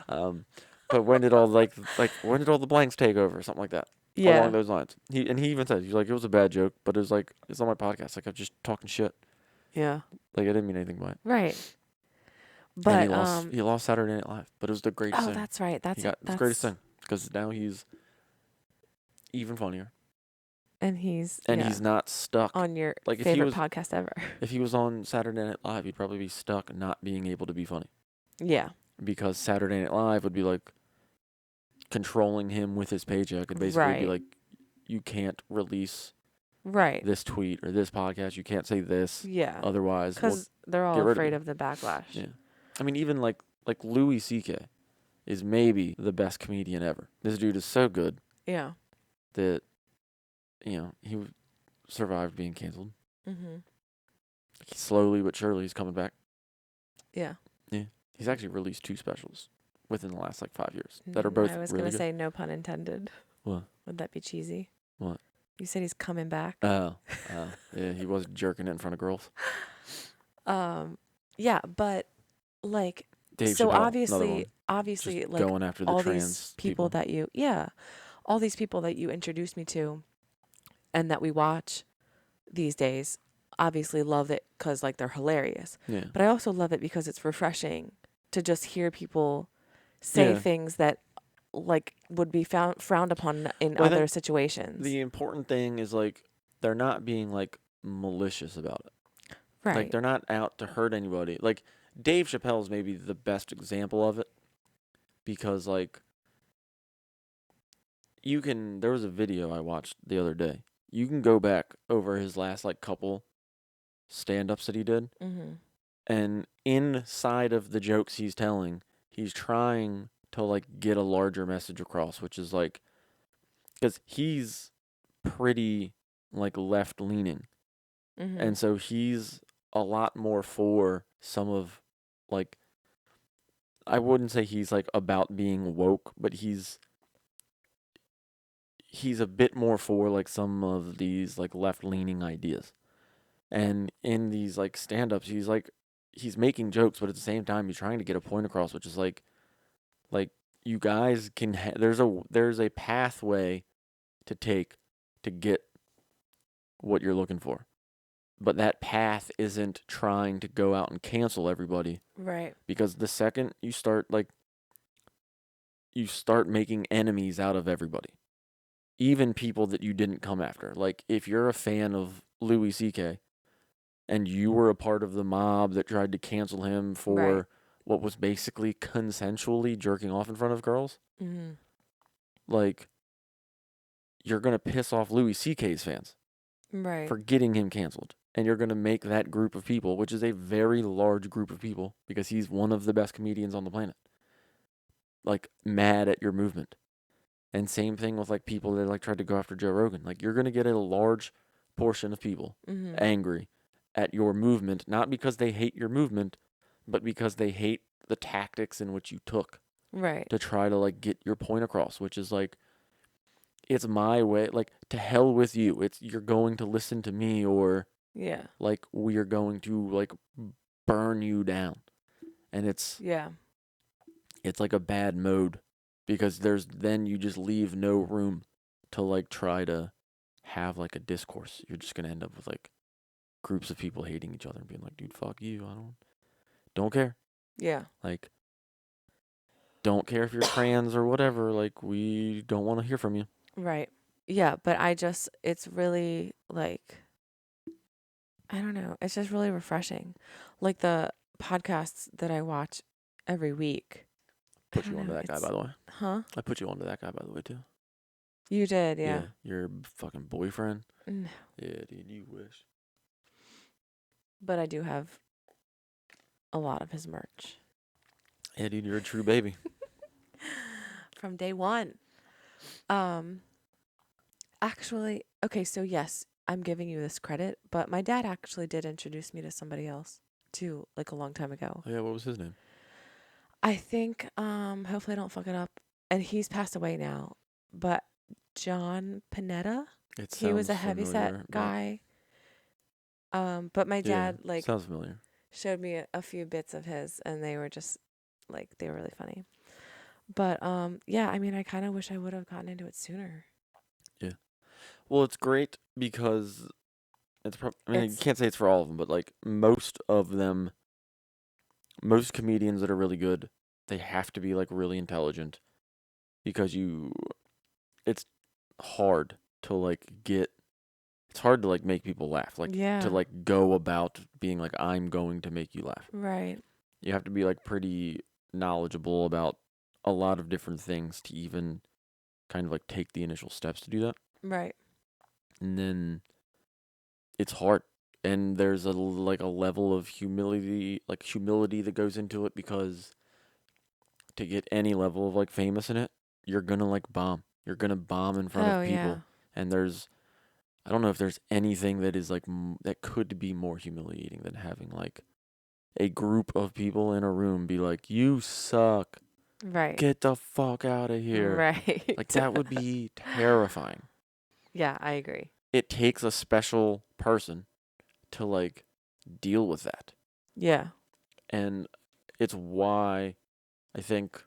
But when did all when did all the blanks take over? Something like that. Yeah. Along those lines. He even said, he's like, it was a bad joke, but it was like, it's on my podcast. Like, I'm just talking shit. Yeah. Like, I didn't mean anything by it. Right. But he lost Saturday Night Live, but it was the greatest thing. Oh, that's right. That's the greatest thing because now he's even funnier. And he's not stuck on your favorite podcast ever. If he was on Saturday Night Live, he'd probably be stuck not being able to be funny. Yeah. Because Saturday Night Live would be like controlling him with his paycheck and basically be like, you can't release this tweet or this podcast. You can't say this. Yeah. Otherwise, because they're all afraid of the backlash. Yeah. I mean, even like Louis C.K. is maybe the best comedian ever. This dude is so good. Yeah. That, he survived being canceled. Mm-hmm. Slowly but surely he's coming back. Yeah. Yeah. He's actually released 2 specials within the last 5 years that are both. I was really gonna say no pun intended. What? Would that be cheesy? What? You said he's coming back. Oh, yeah. He was jerking it in front of girls. Yeah, but like, Dave so Chappelle, obviously, just like going after the all trans these people that all these people that you introduced me to, and that we watch these days, obviously love it because like they're hilarious. Yeah. But I also love it because it's refreshing to just hear people say things that like would be frowned upon in other situations. The important thing is like they're not being like malicious about it. Right. Like they're not out to hurt anybody. Like Dave Chappelle is maybe the best example of it because like there was a video I watched the other day. You can go back over his last like couple stand-ups that he did. Mm-hmm. And inside of the jokes he's telling, he's trying to like get a larger message across, which is like, because he's pretty like left leaning. Mm-hmm. And so he's a lot more for some of like, I wouldn't say he's like about being woke, but he's a bit more for like some of these like left leaning ideas. And in these like stand-ups, he's making jokes, but at the same time he's trying to get a point across, which is like you guys can there's a pathway to take to get what you're looking for. But that path isn't trying to go out and cancel everybody. Right. Because the second you start making enemies out of everybody. Even people that you didn't come after. Like if you're a fan of Louis C.K. and you were a part of the mob that tried to cancel him for what was basically consensually jerking off in front of girls, mm-hmm. like, you're going to piss off Louis C.K.'s fans. Right. for getting him canceled. And you're going to make that group of people, which is a very large group of people, because he's one of the best comedians on the planet, like, mad at your movement. And same thing with, like, people that, like, tried to go after Joe Rogan. Like, you're going to get a large portion of people angry at your movement, not because they hate your movement, but because they hate the tactics in which you took Right. to try to, like, get your point across, which is, like, it's my way. Like, to hell with you. You're going to listen to me, or Yeah. like, we are going to, like, burn you down. And it's like a bad mode, because then you just leave no room to, like, try to have, like, a discourse. You're just gonna end up with, like, groups of people hating each other and being like, dude, fuck you. I don't care. Yeah. Like, don't care if you're trans or whatever. Like, we don't want to hear from you. Right. Yeah, but it's really, like, I don't know. It's just really refreshing. Like, the podcasts that I watch every week. Put you onto that guy, by the way. Huh? I put you onto that guy, by the way, too. You did, yeah. Yeah, your fucking boyfriend. No. Yeah, dude, you wish. But I do have a lot of his merch. Yeah, dude, you're a true baby. From day one. Actually, okay, so yes, I'm giving you this credit, but my dad actually did introduce me to somebody else too, like, a long time ago. Oh, yeah, what was his name? I think, hopefully I don't fuck it up, and he's passed away now, but John Panetta, he was a heavyset guy. But my dad, like, sounds familiar. showed me a few bits of his, and they were just, like, they were really funny. But yeah, I mean, I kind of wish I would have gotten into it sooner. Yeah. Well, it's great because you can't say it's for all of them, but, like, most comedians that are really good, they have to be, like, really intelligent, because it's hard to, like, it's hard to, like, make people laugh, like, to, like, go about being like, I'm going to make you laugh. Right. You have to be, like, pretty knowledgeable about a lot of different things to even kind of, like, take the initial steps to do that. Right. And then it's hard. And there's a level of humility that goes into it, because to get any level of, like, famous in it, you're gonna, like, bomb. You're gonna bomb in front of people. Yeah. And I don't know if there's anything that is, like, that could be more humiliating than having, like, a group of people in a room be like, you suck. Right. Get the fuck out of here. Right. Like, that would be terrifying. Yeah, I agree. It takes a special person to, like, deal with that. Yeah. And it's why I think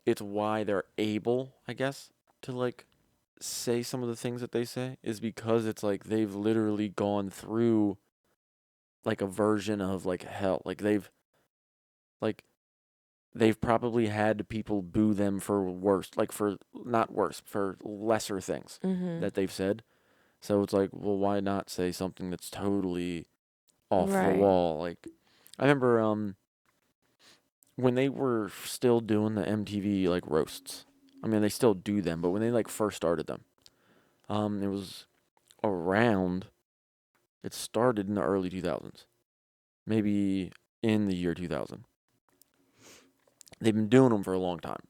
they're able, I guess, to, like, say some of the things that they say, is because it's like they've literally gone through, like, a version of, like, hell. Like, they've probably had people boo them for for lesser things that they've said. So it's like, well, why not say something that's totally off the wall? Like, I remember when they were still doing the MTV, like, roasts. I mean, they still do them, but when they, like, first started them, it was around. It started in the early 2000s, maybe in the year 2000. They've been doing them for a long time.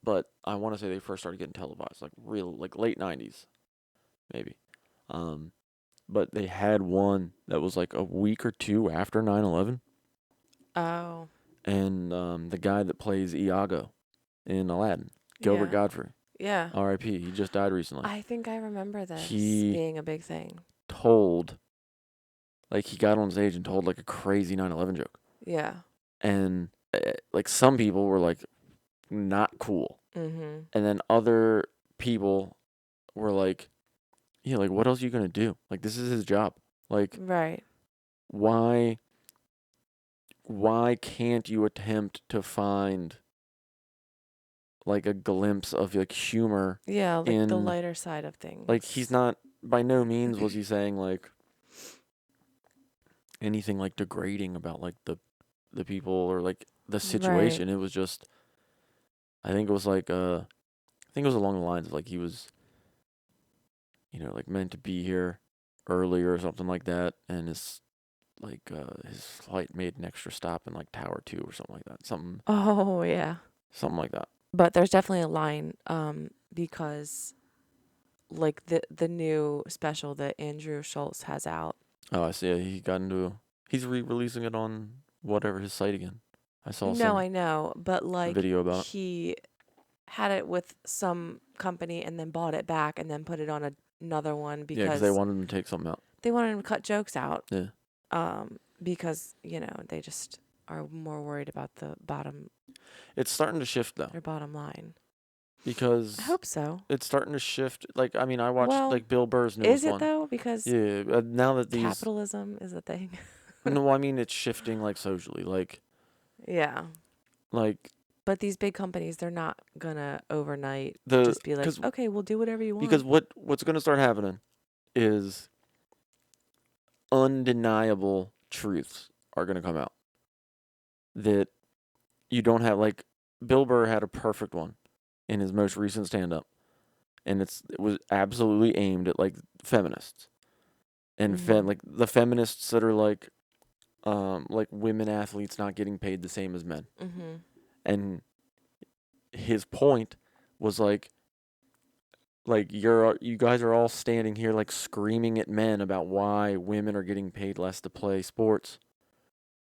But I want to say they first started getting televised, like, late 90s, maybe. But they had one that was, like, a week or two after 9/11. Oh. And the guy that plays Iago in Aladdin, Gilbert Godfrey. Yeah. R.I.P. He just died recently. I think I remember this being a big thing. He got on stage and told, like, a crazy 9/11 joke. Yeah. And, like, some people were, like, not cool. Mm-hmm. And then other people were like, yeah, like, what else are you going to do? Like, this is his job. Like, right. Why can't you attempt to find, like, a glimpse of, like, humor? Yeah, like, the lighter side of things. Like, he's not, by no means was he saying, like, anything, like, degrading about, like, the people or, like, the situation. It was just, I think it was along the lines of, like, he was like meant to be here earlier or something like that, and his flight made an extra stop in like Tower 2 or something like that. Oh yeah. Something like that. But there's definitely a line because like the new special that Andrew Schultz has out. Oh, I see. He's re-releasing it on whatever his site again. I saw No, I know, but like video about it. he had it with some company and then bought it back and then put it on another one because they wanted him to take something out. They wanted him to cut jokes out. Yeah. Because they just are more worried about the bottom. It's starting to shift though. Their bottom line. Because I hope so. It's starting to shift. Like, I mean, I watched like Bill Burr's newest one. Is it though? Because now that capitalism is a thing. No, I mean it's shifting like socially, like. Yeah. Like. But these big companies, they're not gonna overnight just be like, okay, we'll do whatever you want. Because what's gonna start happening is undeniable truths are gonna come out that you don't have. Like, Bill Burr had a perfect one in his most recent stand-up, and it was absolutely aimed at like feminists and like the feminists that are like women athletes not getting paid the same as men. Mm-hmm. And his point was like you guys are all standing here like screaming at men about why women are getting paid less to play sports,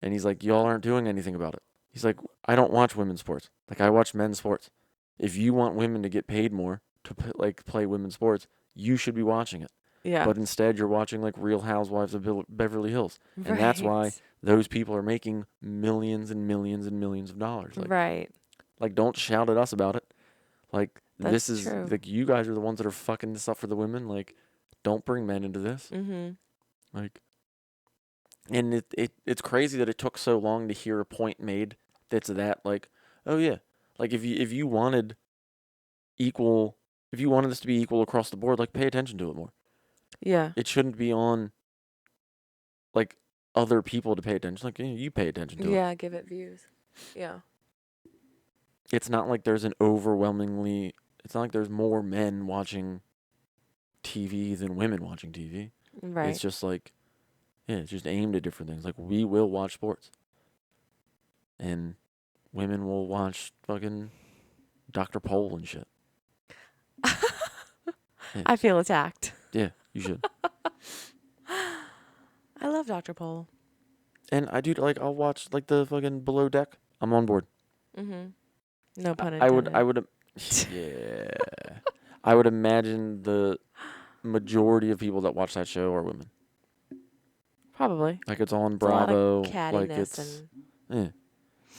and he's like, y'all aren't doing anything about it. He's like, I don't watch women's sports. Like, I watch men's sports. If you want women to get paid more to play women's sports, you should be watching it. Yeah. But instead, you're watching like Real Housewives of Beverly Hills, and that's why those people are making millions and millions and millions of dollars. Like, right. Like, don't shout at us about it. Like, that's this is true. Like, you guys are the ones that are fucking this up for the women. Like, don't bring men into this. Mm-hmm. Like, and it's crazy that it took so long to hear a point made that's that like, oh yeah, like if you wanted this to be equal across the board, like, pay attention to it more. Yeah. It shouldn't be on like other people to pay attention. Like, you pay attention to it. Yeah, give it views. Yeah. It's not like there's it's not like there's more men watching TV than women watching TV. Right. It's just like, it's just aimed at different things. Like, we will watch sports. And women will watch fucking Dr. Pol and shit. Yeah. I feel attacked. Yeah, you should. I love Dr. Pol. And I do, like, I'll watch, like, the fucking Below Deck. I'm on board. Mm-hmm. No pun intended. I would, yeah. I would imagine the majority of people that watch that show are women. Probably. Like, it's on Bravo. It's a lot of cattiness and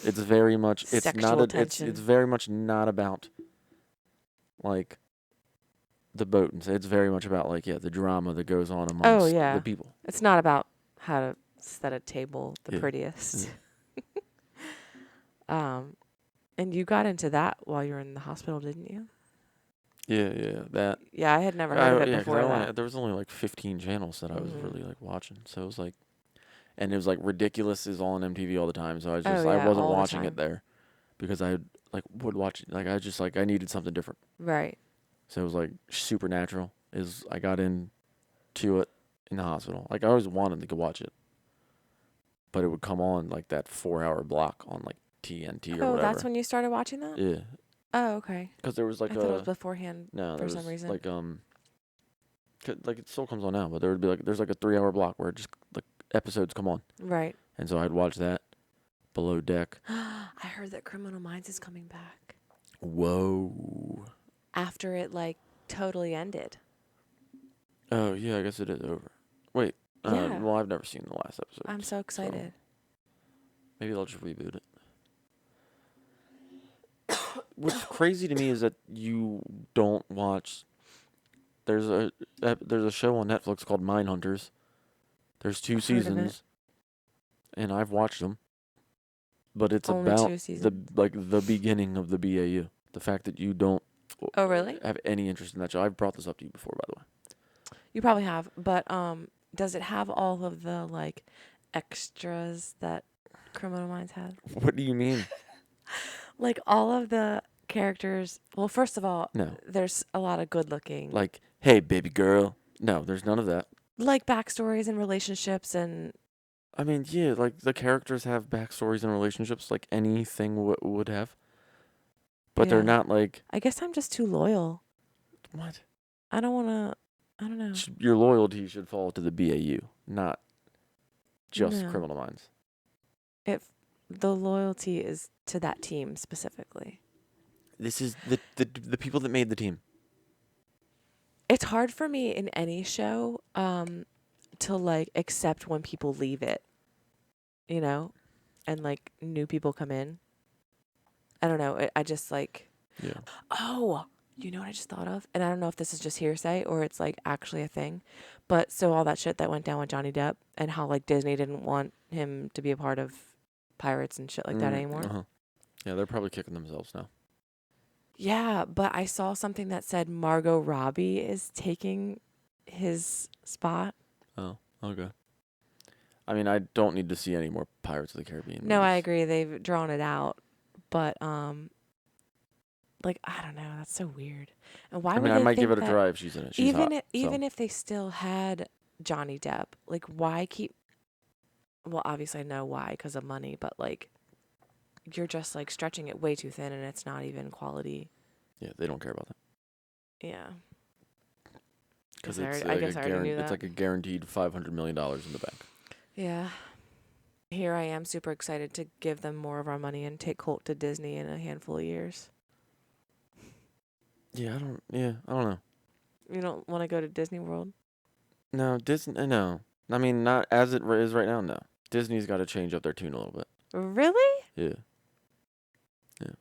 it's very much, it's very much not about, like, the boat. And it's very much about, like, the drama that goes on amongst the people. It's not about how to set a table the prettiest. And you got into that while you were in the hospital, didn't you? Yeah, that. Yeah, I had never heard of it before that. There was only like 15 channels that I was really like watching. So it was like, and it was like Ridiculous is on MTV all the time. So I wasn't watching it there because I would watch it. Like, I needed something different. Right. So it was like Supernatural I got into it in the hospital. Like, I always wanted to go watch it, but it would come on like that 4-hour block on like TNT or whatever. Oh, that's when you started watching that? Yeah. Oh, okay. Because there was like I thought it was beforehand. No, for some reason. Like it still comes on now, but there's like a 3-hour block where just like episodes come on. Right. And so I'd watch that. Below Deck. I heard that Criminal Minds is coming back. Whoa. After it like totally ended. Oh yeah, I guess it is over. Wait. Yeah. Well, I've never seen the last episode. I'm so excited. So maybe they'll just reboot it. What's crazy to me is that you don't watch. There's a show on Netflix called Mindhunters. There's 2 seasons, and I've watched them. But it's only about 2 seasons. the beginning of the BAU. The fact that you don't. Oh, really? Have any interest in that show. I've brought this up to you before, by the way. You probably have, but does it have all of the like extras that Criminal Minds had? What do you mean? Like all of the characters. Well, first of all, no. There's a lot of good looking. Like hey, baby girl. No, there's none of that. Like backstories and relationships and. I mean, yeah, like the characters have backstories and relationships like anything would have. But they're Yeah. not like. I guess I'm just too loyal. What? I don't want to. I don't know. Your loyalty should fall to the BAU, not just No. Criminal Minds. The loyalty is to that team specifically. This is the people that made the team. It's hard for me in any show to like accept when people leave it, you know, and like new people come in. I don't know. I just like. Yeah. Oh, you know what I just thought of? And I don't know if this is just hearsay or it's like actually a thing. But so all that shit that went down with Johnny Depp and how like Disney didn't want him to be a part of Pirates and shit like that anymore. Uh-huh. Yeah, they're probably kicking themselves now. Yeah, but I saw something that said Margot Robbie is taking his spot. Oh, okay. I mean, I don't need to see any more Pirates of the Caribbean No, I movies. agree. They've drawn it out. But like I don't know, that's so weird. And why would I they might think give it a that try if she's in it. She's hot. even if they still had Johnny Depp, like why keep? Well, obviously I know why, because of money, but like you're just like stretching it way too thin, and it's not even quality. Yeah, they don't care about that. Yeah. Because I guess I already knew that. It's like a guaranteed $500 million in the bank. Yeah. Here I am, super excited to give them more of our money and take Colt to Disney in a handful of years. Yeah, I don't know. You don't want to go to Disney World? No, Disney. No, I mean not as it is right now. No, Disney's got to change up their tune a little bit. Really? Yeah. Yeah.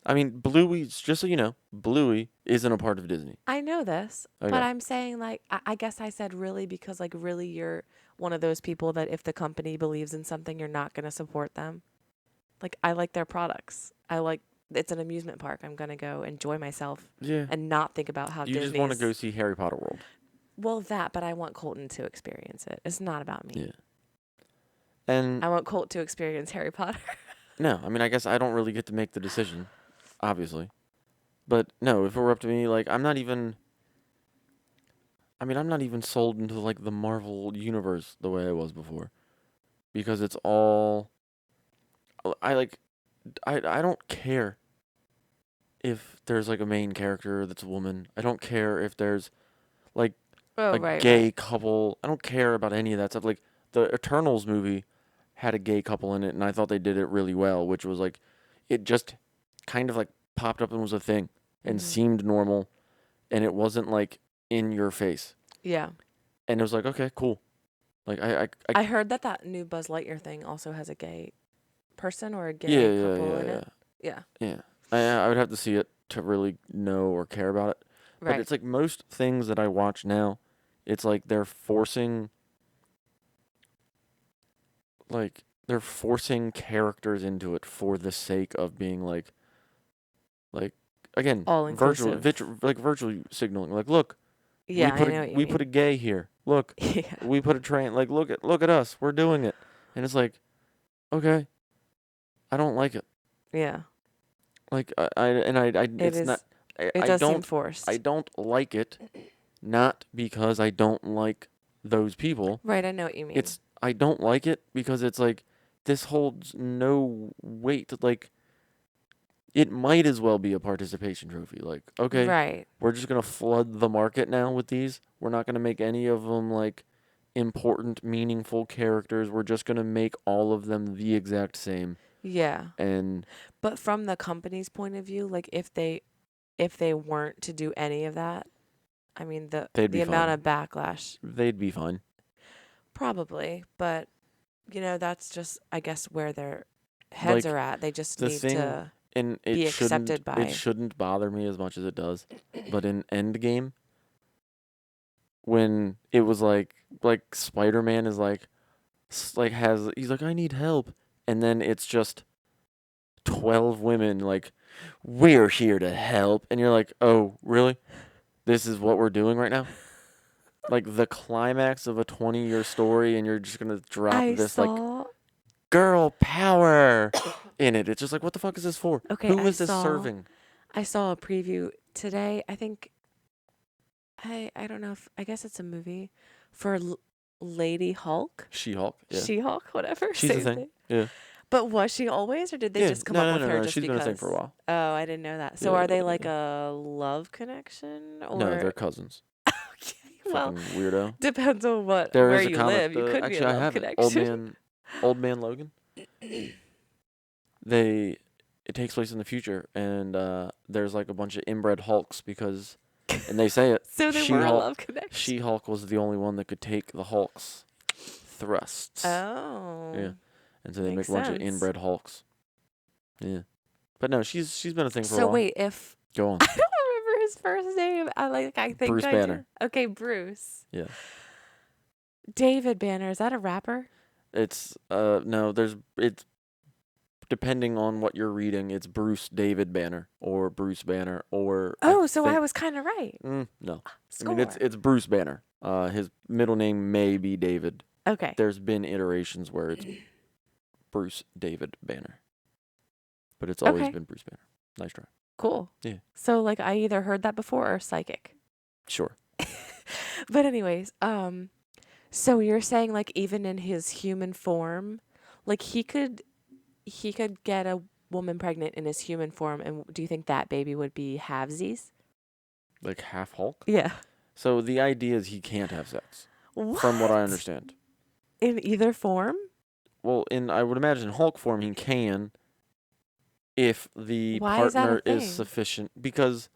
I mean, Bluey's, just so you know, Bluey isn't a part of Disney. I know this, Okay. but I'm saying like I guess I said really because like really you're one of those people that if the company believes in something, you're not going to support them. Like I like their products. It's an amusement park. I'm going to go enjoy myself Yeah. and not think about how You Disney's. just want to go see Harry Potter World. Well, but I want Colton to experience it. It's not about me. Yeah. And I want Colt to experience Harry Potter. no, I mean, I guess I don't really get to make the decision, obviously. But no, if it were up to me, like I'm not even sold into like the Marvel universe the way I was before. Because it's all I don't care if there's like a main character that's a woman. I don't care if there's like a gay couple. I don't care about any of that stuff. Like the Eternals movie had a gay couple in it, and I thought they did it really well, which was like it just kind of like popped up and was a thing and seemed normal, and it wasn't like in your face. Yeah. And it was like, okay, cool. Like I heard that new Buzz Lightyear thing also has a gay person or a gay couple in it. Yeah. Yeah. I would have to see it to really know or care about it. Right. But it's like most things that I watch now, it's like they're forcing characters into it for the sake of being like again, all inclusive. virtually signaling. Like, look, yeah, I know what you we mean. put a gay here. Look, yeah. we put a trans. Like, look at us, we're doing it, and it's like, okay, I don't like it. Yeah. Like it's not. It does seem forced. I don't like it, not because I don't like those people. Right, I know what you mean. I don't like it because it's like this holds no weight. Like it might as well be a participation trophy. Like, okay, right. We're just gonna flood the market now with these. We're not gonna make any of them like important, meaningful characters. We're just gonna make all of them the exact same. Yeah. And but from the company's point of view, like if they weren't to do any of that, I mean the amount of backlash. They'd be fine. Probably, but you know, that's just I guess where their heads are at. They just need to be accepted by. It shouldn't bother me as much as it does. But in Endgame, when it was like Spider-Man is he's like, I need help, and then it's just 12 women like, we're here to help, and you're like, oh really? This is what we're doing right now? Like the climax of a 20-year story, and you're just gonna drop like girl power in it. It's just like, what the fuck is this for? Okay, Who is this serving? I saw a preview today. I think I don't know if I guess it's a movie for Lady Hulk, She-Hulk. Yeah. She-Hulk, whatever. She's Same a thing. thing. Yeah. But was she always, or did they Yeah. just come up with her No. just She's because? been a thing for a while. Oh, I didn't know that. So Yeah, are they like a love connection or? No, they're cousins. Okay, well, Fucking weirdo. depends on There where is a you comic. live. You could be a Actually, I love have it. connection. Old Man Logan. It takes place in the future, and there's like a bunch of inbred Hulks because, and they say it. So they were a love connection. She-Hulk was the only one that could take the Hulk's thrusts. Oh. Yeah, and so they make makes a bunch sense. of inbred Hulks. Yeah, but no, she's been a thing for a So while. wait, if Go on. I don't remember his first name, I think Bruce I Banner. do. Okay, Bruce. Yeah, David Banner, is that a rapper? it's no, it's depending on what you're reading, it's Bruce David Banner or Bruce Banner or. Oh, I was kind of right. No, Score. I mean it's Bruce Banner. His middle name may be David. Okay. There's been iterations where it's Bruce David Banner, but it's always been Bruce Banner. Nice try. Cool. Yeah. So like I either heard that before or psychic. Sure. But anyways, so you're saying like even in his human form, like he could get a woman pregnant in his human form, and do you think that baby would be halvesies? Like half Hulk? Yeah. So the idea is he can't have sex. What? From what I understand. In either form? Well, I would imagine Hulk form he can if the Why is that a partner is thing? sufficient because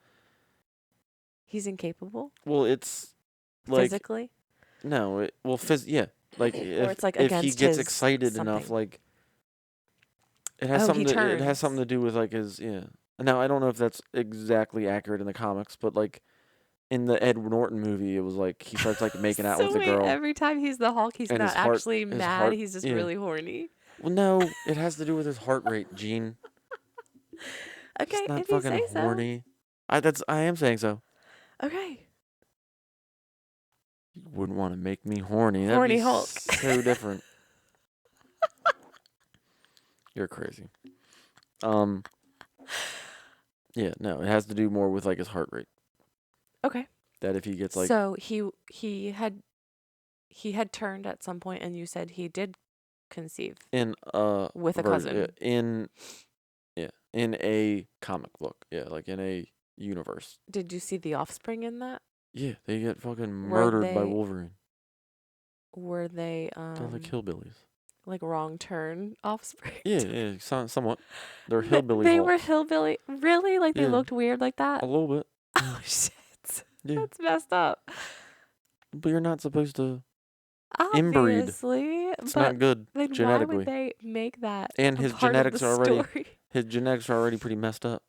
He's incapable well it's like physically? no, yeah. Like Or it's like if he against gets his excited enough something. like it has it has something to do with like his Now I don't know if that's exactly accurate in the comics, but like in the Ed Norton movie, it was like he starts like making out with the girl. Every time he's the Hulk, he's and not actually mad. He's just yeah. really horny. Well, no, it has to do with his heart rate, Gene. Okay, He's not if you fucking say so. horny. I am saying so. Okay. You wouldn't want to make me horny. That'd Horny be Hulk. so different. You're crazy. Yeah, no, it has to do more with like his heart rate. Okay. That if he gets like So he had turned at some point, and you said he did conceive in with a cousin. in a comic book. Yeah, like in a universe. Did you see the offspring in that? Yeah, they get fucking murdered by Wolverine. Were they They're like hillbillies. Like wrong turn offspring? Yeah, somewhat. They're hillbilly. They Hulks. were hillbilly. Really? Like they looked weird like that? A little bit. Oh shit. Yeah. That's messed up. But you're not supposed to inbreed. Obviously. It's not good then genetically. Why would they make that? And his part genetics of the story? His genetics are already pretty messed up.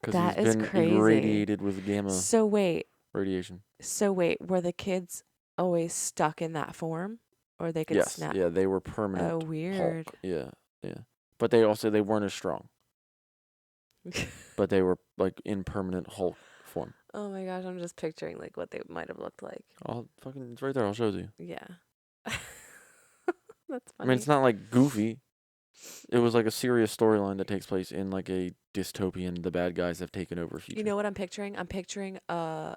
That Because is he's been crazy. irradiated with gamma radiation. So wait, were the kids always stuck in that form, or they could snap? Yeah, they were permanent. Oh, weird. Hulk. Yeah. But they weren't as strong. But they were like in permanent Hulk form. Oh my gosh, I'm just picturing like what they might have looked like. It's right there. I'll show it to you. Yeah. That's funny. I mean, it's not like goofy. It was like a serious storyline that takes place in like a dystopian. The bad guys have taken over future. You know what I'm picturing? I'm picturing a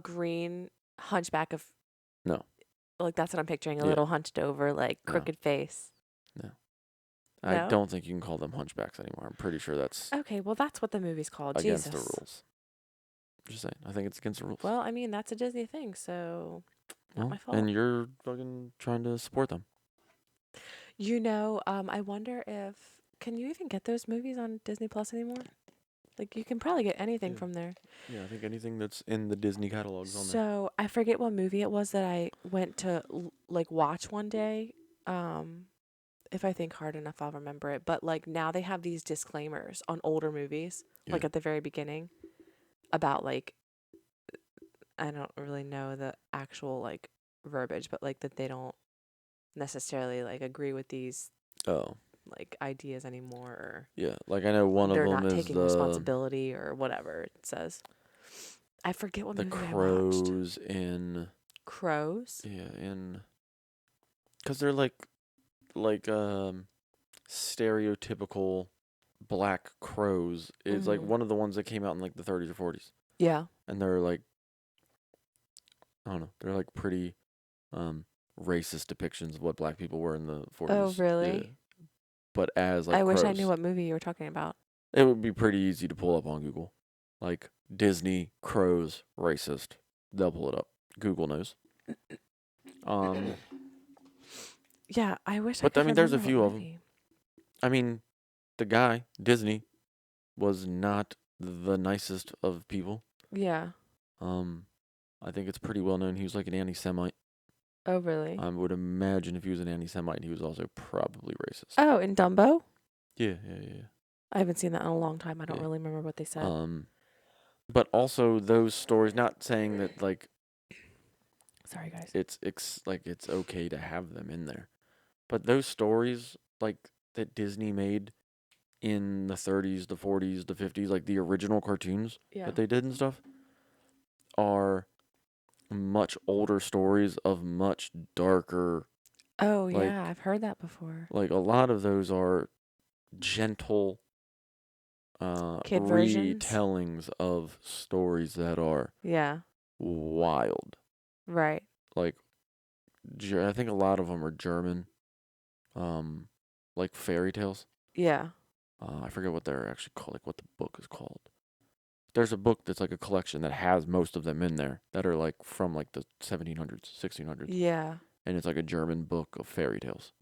green hunchback of. No. Like that's what I'm picturing. A little hunched over, like crooked face. No. I don't think you can call them hunchbacks anymore. I'm pretty sure that's okay. Well, that's what the movie's called. against Jesus. the rules. Just saying. I think it's against the rules. Well, I mean that's a Disney thing, so not my fault. And you're fucking trying to support them. You know, I wonder if can you even get those movies on Disney Plus anymore? Like you can probably get anything from there. Yeah, I think anything that's in the Disney catalog's on there. So I forget what movie it was that I went to like watch one day. If I think hard enough, I'll remember it. But like now they have these disclaimers on older movies, like at the very beginning, about like I don't really know the actual like verbiage, but like that they don't necessarily like agree with these like ideas anymore. Or yeah, like I know one of them is they're not taking responsibility or whatever it says. I forget what movie I watched. The crows in crows. Yeah, because they're like stereotypical black crows. It's like one of the ones that came out in like the 30s or 40s. Yeah. And they're like, I don't know, they're like pretty racist depictions of what black people were in the 40s. Oh, really? Yeah. But as like I wish I crows. knew what movie you were talking about. It would be pretty easy to pull up on Google. Like Disney, crows, racist. They'll pull it up. Google knows. Yeah, I wish I But could I mean, there's a remember few what of them. movie. I mean, the guy, Disney, was not the nicest of people. Yeah. I think it's pretty well known he was like an anti-Semite. Oh, really? I would imagine if he was an anti-Semite, he was also probably racist. Oh, in Dumbo? Yeah. I haven't seen that in a long time. I don't really remember what they said. But also those stories, not saying that like, sorry guys, it's like it's okay to have them in there, but those stories like that Disney made in the 30s, the 40s, the 50s, like the original cartoons that they did and stuff, are much older stories of much darker. Oh, like, yeah, I've heard that before. Like a lot of those are gentle kid retellings of stories that are wild. Right. Like I think a lot of them are German, like fairy tales. Yeah. I forget what they're actually called, like what the book is called. There's a book that's like a collection that has most of them in there that are like from like the 1700s, 1600s. Yeah. And it's like a German book of fairy tales.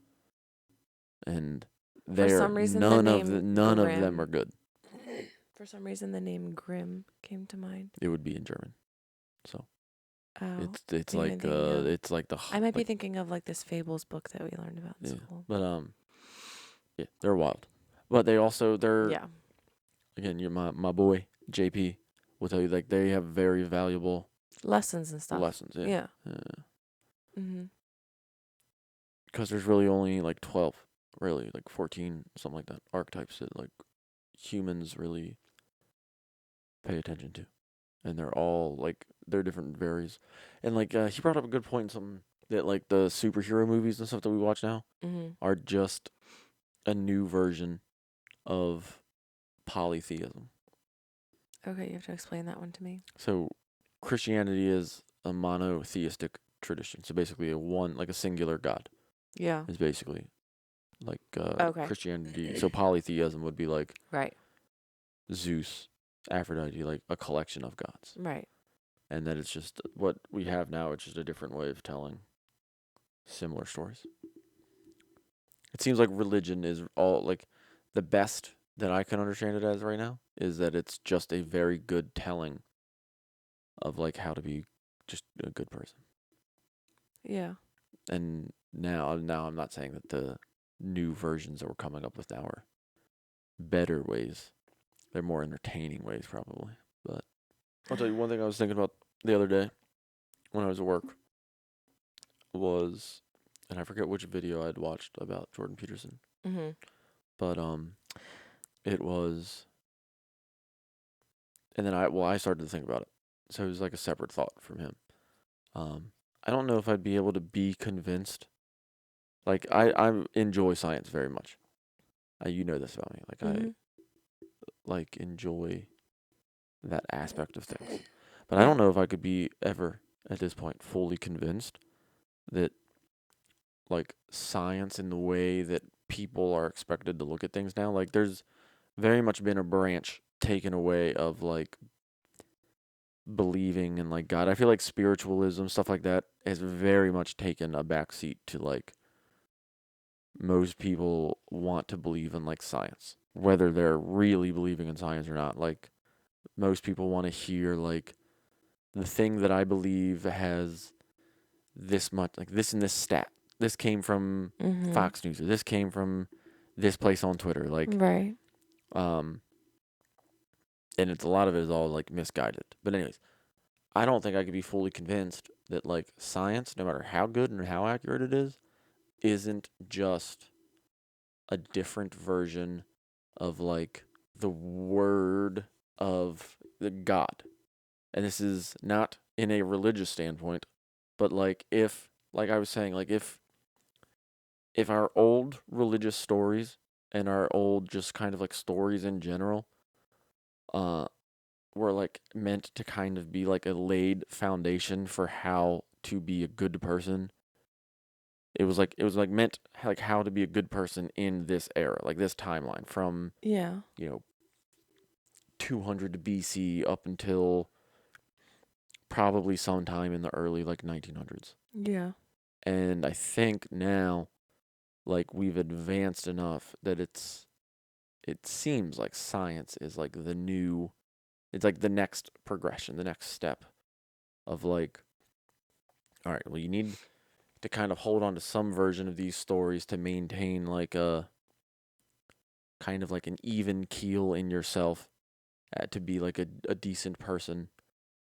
And for some reason none of them are good. For some reason the name Grimm came to mind. It would be in German. So it's ding, like ding, ding, it's like the I might be thinking of like this Fables book that we learned about in school. But yeah, they're wild. But they're again, my boy JP will tell you like they have very valuable lessons and stuff. Lessons, yeah. Mhm. Because there's really only like 12, really like 14, something like that, archetypes that like humans really pay attention to, and they're all like they're different varies, and like he brought up a good point in something that like the superhero movies and stuff that we watch now are just a new version of polytheism. Okay, you have to explain that one to me. So Christianity is a monotheistic tradition. So basically a singular God. Yeah. Is basically like Christianity. So polytheism would be like Zeus, Aphrodite, like a collection of gods. Right. And that it's just what we have now, it's just a different way of telling similar stories. It seems like religion is all like the best that I can understand it as right now is that it's just a very good telling of like how to be just a good person. Yeah. And now I'm not saying that the new versions that we're coming up with now are better ways. They're more entertaining ways probably. But I'll tell you one thing I was thinking about the other day when I was at work was, and I forget which video I'd watched about Jordan Peterson. But it was, and then I started to think about it. So it was like a separate thought from him. I don't know if I'd be able to be convinced. Like I enjoy science very much. You know this about me. Like I like enjoy that aspect of things. But I don't know if I could be ever at this point fully convinced that like science in the way that people are expected to look at things now, like there's very much been a branch taken away of like believing in like God. I feel like spiritualism, stuff like that, has very much taken a backseat to like most people want to believe in like science, whether they're really believing in science or not. Like most people want to hear like the thing that I believe has this much, like this and this stat. This came from Fox News, or this came from this place on Twitter. Like, right. And it's a lot of it is all like misguided. But anyways, I don't think I could be fully convinced that like science, no matter how good and how accurate it is, isn't just a different version of like the word of the God. And this is not in a religious standpoint, but like if, like I was saying, like if our old religious stories and our old just kind of like stories in general were like meant to kind of be like a laid foundation for how to be a good person. It was like meant like how to be a good person in this era, like this timeline from 200 BC up until probably sometime in the early like 1900s. Yeah. And I think now like we've advanced enough that it seems like science is like it's like the next progression, the next step of like, all right, well, you need to kind of hold on to some version of these stories to maintain like a kind of like an even keel in yourself to be like a decent person.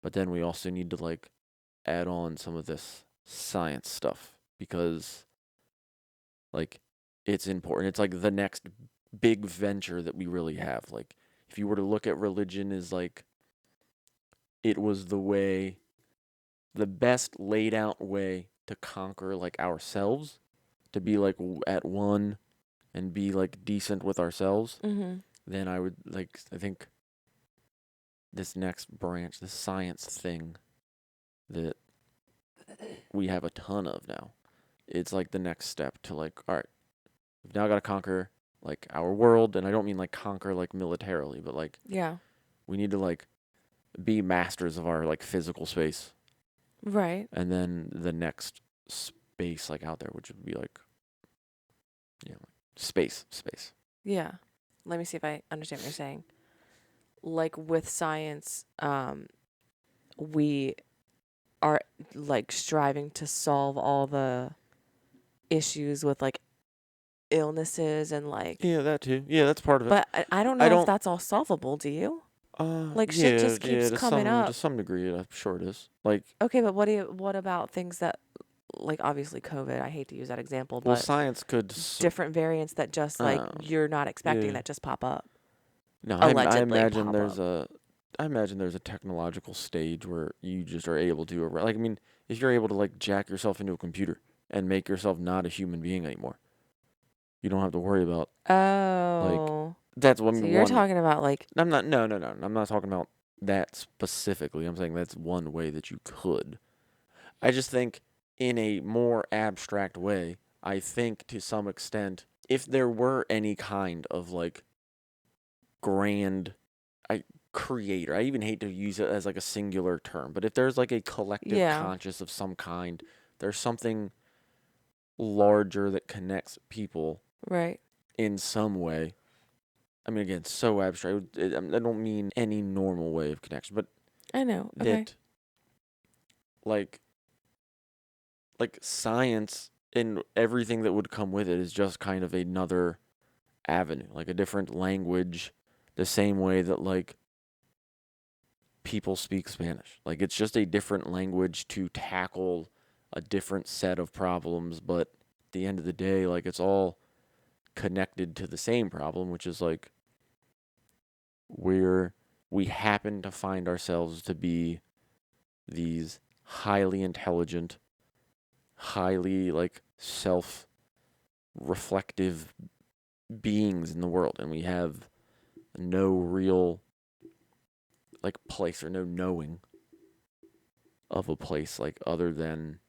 But then we also need to like add on some of this science stuff because like it's important. It's like the next big venture that we really have. Like if you were to look at religion as like it was the best laid out way to conquer like ourselves, to be like at one and be like decent with ourselves, then I think this next branch, this science thing that we have a ton of now, it's like the next step to like, all right, we've now got to conquer like our world, and I don't mean like conquer like militarily, but like we need to like be masters of our like physical space. Right. And then the next space like out there, which would be like, space. Yeah. Let me see if I understand what you're saying. Like with science, we are like striving to solve all the issues with like illnesses and like. Yeah, that too. Yeah, that's part of it. But I don't know if that's all solvable. Do you? Like shit just keeps coming up. To some degree, I'm sure it is. Like okay, but what about things that like obviously COVID? I hate to use that example, well, but science could different variants that just like you're not expecting that just pop up. No, allegedly I imagine pop there's up. I imagine there's a technological stage where you just are able to like I mean, if you're able to like jack yourself into a computer and make yourself not a human being anymore, you don't have to worry about like that's what so you're talking about like I'm not no I'm not talking about that specifically. I'm saying that's one way that you could. I just think in a more abstract way, I think to some extent if there were any kind of like grand creator, I even hate to use it as like a singular term, but if there's like a collective conscious of some kind, there's something larger that connects people right in some way. I mean, again, so abstract. I don't mean any normal way of connection, but I know. Okay. that like science and everything that would come with it is just kind of another avenue, like a different language, the same way that like people speak Spanish. Like it's just a different language to tackle a different set of problems, but at the end of the day, like it's all connected to the same problem, which is like we happen to find ourselves to be these highly intelligent, highly like self-reflective beings in the world, and we have no real like place or no knowing of a place like other than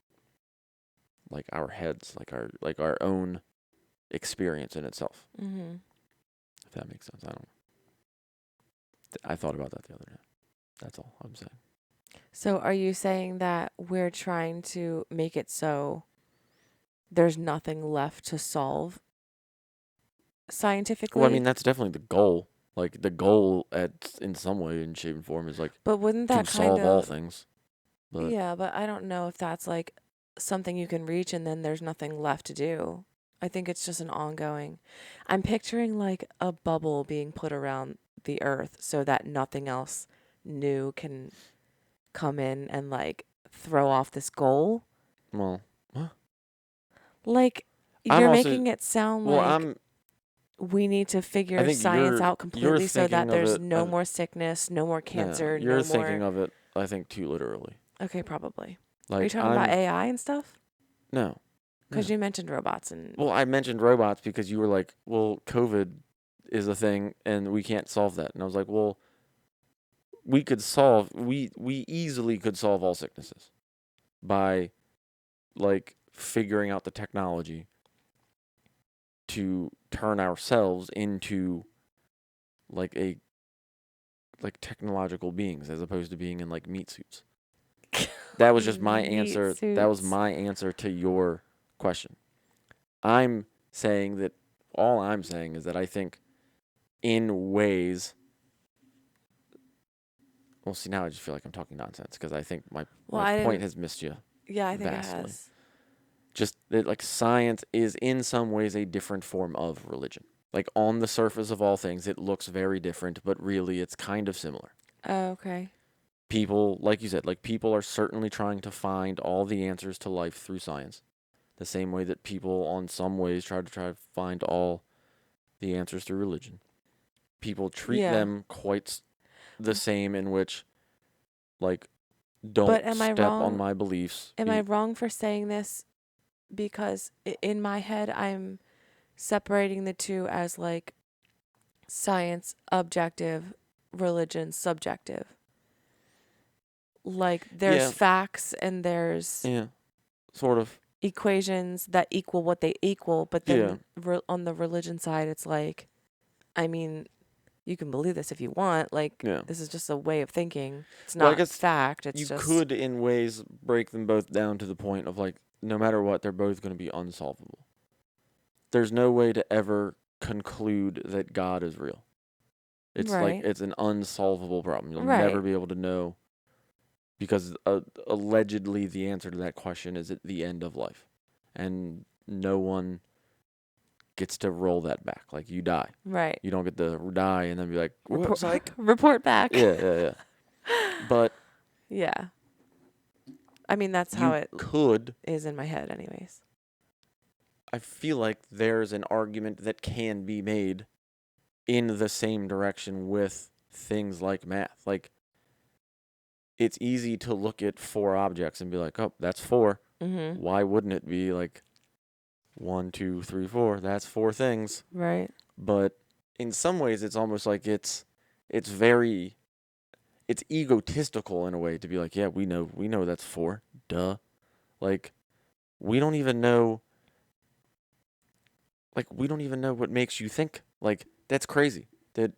like our heads, like our own experience in itself. Mm-hmm. If that makes sense. I thought about that the other day. That's all I'm saying. So are you saying that we're trying to make it so there's nothing left to solve scientifically? Well, I mean, that's definitely the goal. Like the goal in some way, in shape and form, is like but wouldn't that to solve all things. But yeah, but I don't know if that's like something you can reach and then there's nothing left to do. I think it's just an ongoing. I'm picturing like a bubble being put around the earth so that nothing else new can come in and like throw off this goal. Well, huh? Like you're making it sound like we need to figure science out completely so that there's no more sickness, no more cancer, no more. You're thinking of it, I think, too literally. Okay, probably. Like, are you talking about AI and stuff? No. Because you mentioned robots and. Well, I mentioned robots because you were like, well, COVID is a thing and we can't solve that. And I was like, well, we easily could solve all sicknesses by like figuring out the technology to turn ourselves into like technological beings as opposed to being in like meat suits. That was just my answer. That was my answer to your question. I'm saying that all I'm saying is that I think in ways. Well, see, now I just feel like I'm talking nonsense because I think my point has missed you. Yeah, I think vastly. it has. Just that, like, science is in some ways a different form of religion. Like, on the surface of all things, it looks very different, but really it's kind of similar. Oh, okay. People, like you said, like, people are certainly trying to find all the answers to life through science. The same way that people, on some ways, try to find all the answers through religion. People treat them quite the same, in which, like, don't step on my beliefs. Am I wrong for saying this? Because in my head, I'm separating the two as like science objective, religion subjective. Like there's facts and there's sort of equations that equal what they equal, but then on the religion side, it's like, I mean, you can believe this if you want. Like this is just a way of thinking. It's not fact. It's you could in ways break them both down to the point of like, no matter what, they're both going to be unsolvable. There's no way to ever conclude that God is real. It's like it's an unsolvable problem. You'll never be able to know, because allegedly the answer to that question is at the end of life, and no one gets to roll that back. Like, you die. Right. You don't get to die and then be like, report back. Yeah. But yeah. I mean, that's how it is in my head anyways. I feel like there's an argument that can be made in the same direction with things like math. Like, it's easy to look at 4 objects and be like, oh, that's 4. Mm-hmm. Why wouldn't it be like 1, 2, 3, 4? That's 4 things. Right. But in some ways, it's almost like it's egotistical in a way to be like, yeah, we know that's 4. Duh. Like, we don't even know what makes you think. Like, that's crazy that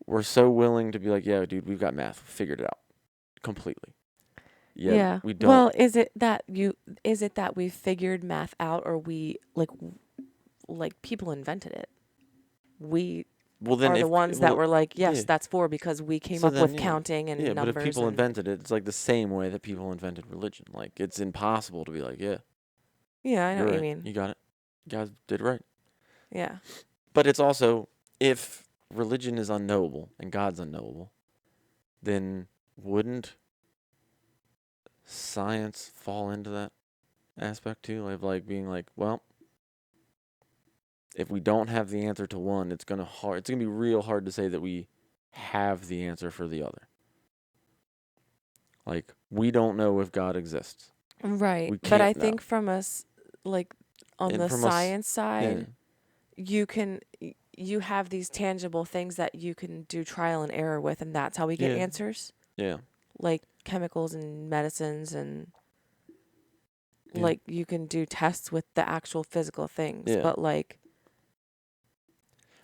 we're so willing to be like, yeah, dude, we've got math. We figured it out completely. Yeah. We don't. Well, is it that we figured math out, or we like people invented it? We are the ones that were like, yes, that's 4 because we came up with counting and numbers. Yeah, but if people invented it, it's like the same way that people invented religion. Like, it's impossible to be like, yeah. Yeah, I know what you mean. You got it. You guys did right. Yeah. But it's also, if religion is unknowable and God's unknowable, then wouldn't science fall into that aspect too? Of like being like, well, if we don't have the answer to one, it's gonna be real hard to say that we have the answer for the other. Like, we don't know if God exists. Right. But I think from us, like, on the science side, you have these tangible things that you can do trial and error with, and that's how we get answers. Yeah. Like chemicals and medicines, and like you can do tests with the actual physical things. Yeah. But like,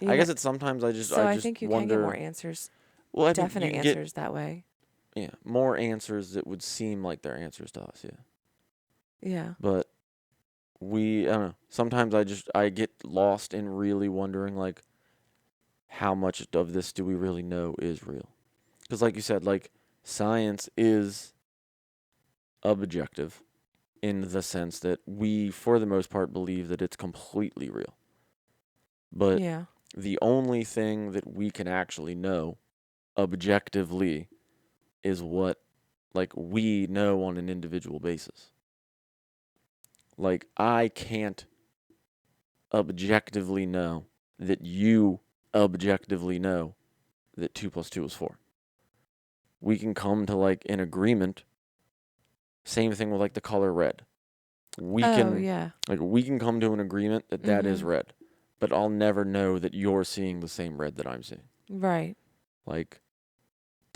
I guess it's sometimes I just think you wonder, can get more answers. Well, definite answers that way. Yeah, more answers that would seem like they're answers to us. Yeah. Yeah. But I don't know. Sometimes I get lost in really wondering, like, how much of this do we really know is real? Because, like you said, like, science is objective in the sense that we, for the most part, believe that it's completely real. But the only thing that we can actually know objectively is what, like, we know on an individual basis. Like, I can't objectively know that you objectively know that 2 + 2 is 4. We can come to, like, an agreement. Same thing with, like, the color red. We can come to an agreement that that is red, but I'll never know that you're seeing the same red that I'm seeing. Right. Like,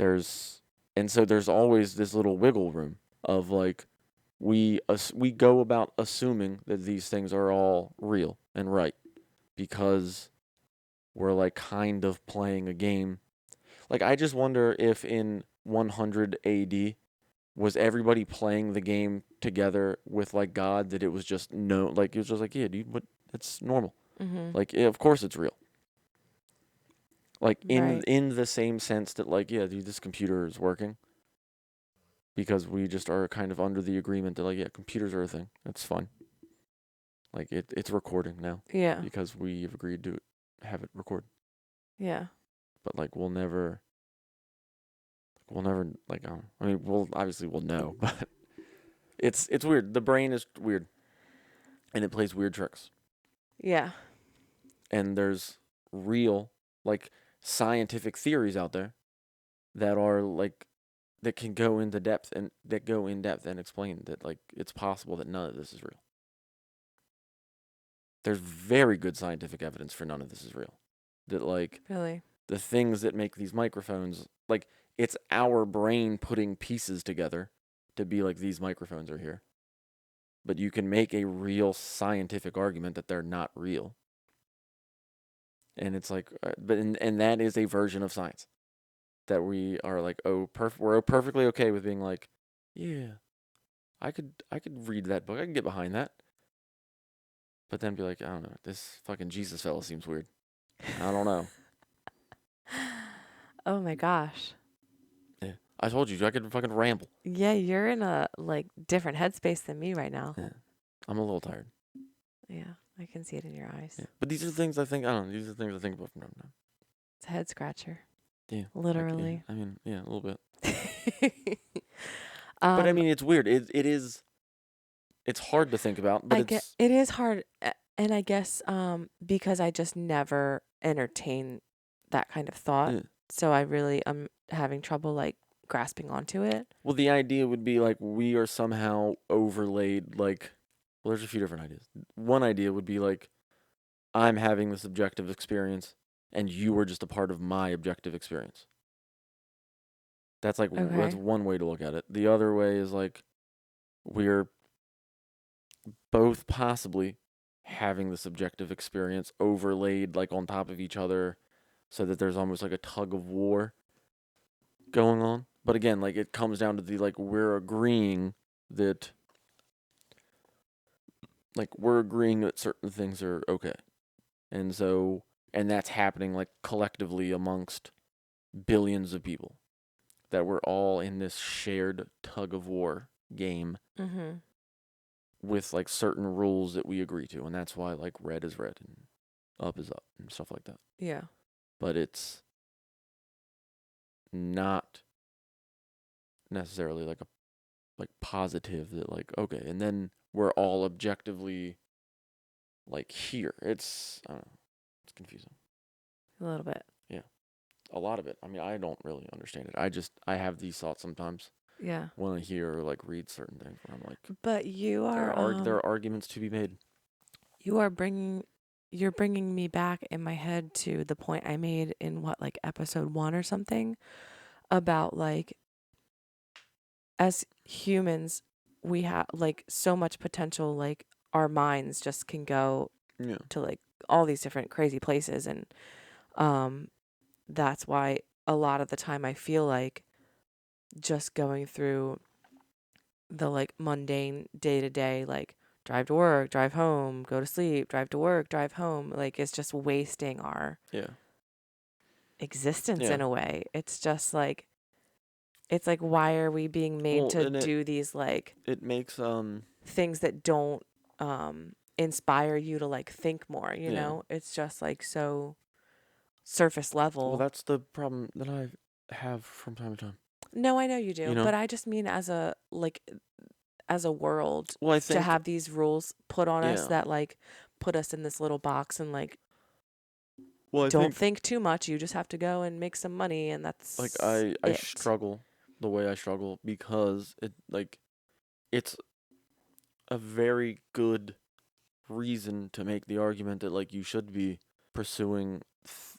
And so there's always this little wiggle room of like we go about assuming that these things are all real and right because we're like kind of playing a game. Like I just wonder if in 100 AD was everybody playing the game together with like God, that it was just no, like it was just like, yeah, dude, what, it's normal. Mm-hmm. Like yeah, of course it's real. Like Right. in the same sense that like, yeah, dude, this computer is working. Because we just are kind of under the agreement that like, yeah, computers are a thing. That's fine. Like it's recording now. Yeah. Because we have agreed to have it record. Yeah. But like we'll never like I mean we'll know, but it's weird. The brain is weird. And it plays weird tricks. Yeah. And there's real like scientific theories out there that are like that can go into depth and explain that like it's possible that none of this is real. There's very good scientific evidence for none of this is real. That like Really? the things that make these microphones, like it's our brain putting pieces together to be like these microphones are here. But you can make a real scientific argument that they're not real. And it's like, and that is a version of science that we are like, we're perfectly okay with being like, yeah, I could read that book. I can get behind that. But then be like, I don't know, this fucking Jesus fella seems weird. I don't know. Oh my gosh. Yeah. I told you I could fucking ramble. Yeah, you're in a like different headspace than me right now. Yeah. I'm a little tired. Yeah, I can see it in your eyes. Yeah. But these are things I think, I don't know, these are things I think about from time to time. It's a head scratcher. Yeah. Literally. Like, yeah. I mean, yeah, a little bit. But I mean, it's weird. It's hard to think about, but it is hard, and I guess because I just never entertain that kind of thought, so I really am having trouble like grasping onto it. Well, the idea would be like we are somehow overlaid. Like, well, there's a few different ideas. One idea would be like I'm having this objective experience, and you are just a part of my objective experience. That's like that's one way to look at it. The other way is like we're both possibly having the subjective experience overlaid like on top of each other so that there's almost like a tug of war going on. But again, like it comes down to the like we're agreeing that certain things are okay. And so that's happening like collectively amongst billions of people, that we're all in this shared tug of war game. Mm-hmm. With like certain rules that we agree to, and that's why like red is red and up is up and stuff like that. Yeah. But it's not necessarily like a positive that like okay, and then we're all objectively like here. It's I don't know. It's confusing. A little bit. Yeah. A lot of it. I mean, I don't really understand it. I have these thoughts sometimes. Yeah. When I hear or like read certain things where I'm like, but you are there are arguments to be made. You're bringing me back in my head to the point I made in like episode 1 or something about like as humans we have like so much potential, like our minds just can go to like all these different crazy places, and that's why a lot of the time I feel like just going through the like mundane day-to-day, like drive to work, drive home, go to sleep, drive to work, drive home, like it's just wasting our existence in a way. It's just like why are we being made to do these like it makes things that don't inspire you to like think more, you know? It's just like so surface level. Well, that's the problem that I have from time to time. No, I know you do, but I just mean as a world, to have these rules put on us that like put us in this little box and like don't think too much. You just have to go and make some money, and that's like I struggle the way I struggle because it's a very good reason to make the argument that like you should be pursuing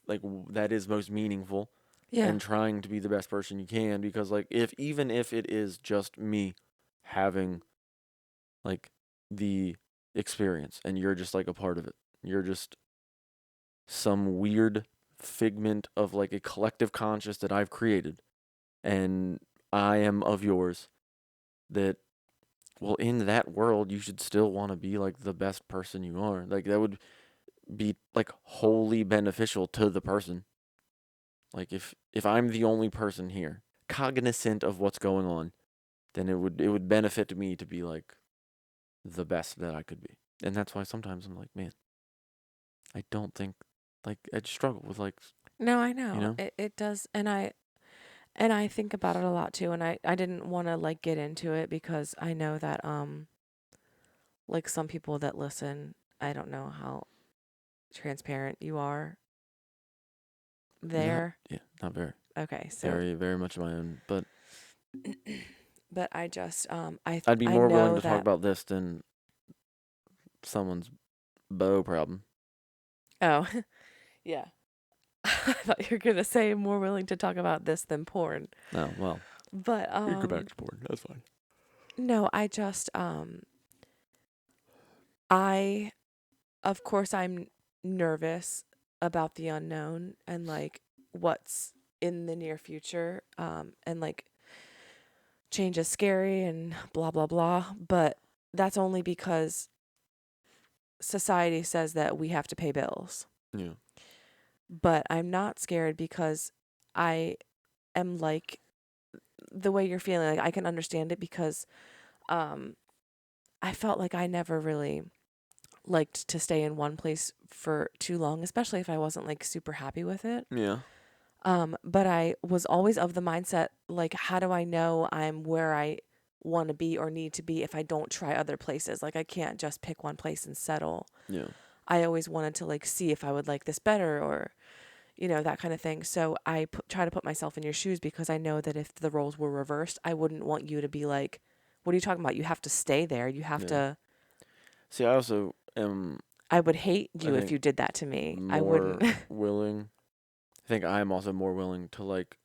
like that is most meaningful. Yeah. and trying to be the best person you can, because like even if it is just me having like the experience and you're just like a part of it. You're just some weird figment of like a collective conscious that I've created and I am of yours, that well, in that world you should still want to be like the best person you are. Like that would be like wholly beneficial to the person. Like if I'm the only person here cognizant of what's going on, then it would benefit me to be like the best that I could be. And that's why sometimes I'm like, man, I don't think, like, I just struggle with, like, No, I you know. know? It does, and I think about it a lot too, and I didn't want to like get into it because I know that like some people that listen, I don't know how transparent you are Not, there. yeah, not very. Okay, so Very, very much my own. But but I just I'd be I more willing know to talk that. about this than someone's bow problem. Oh, yeah. I thought you were gonna say more willing to talk about this than porn. Oh, well, But we can go back to porn. That's fine. no, I just I of course I'm nervous about the unknown and like what's in the near future, and like change is scary and blah blah blah, but that's only because society says that we have to pay bills. Yeah. But I'm not scared because I am like the way you're feeling. Like I can understand it because um I felt like I never really liked to stay in one place for too long, especially if I wasn't like super happy with it. Yeah. But I was always of the mindset, like, how do I know I'm where I want to be or need to be if I don't try other places? Like, I can't just pick one place and settle. Yeah. I always wanted to like see if I would like this better or, that kind of thing. So I try to put myself in your shoes because I know that if the roles were reversed, I wouldn't want you to be like, what are you talking about? You have to stay there. You have Yeah. to. See, I also am, I would hate I you if think, you did that to me. I wouldn't. more willing. I think I'm also more willing to, like,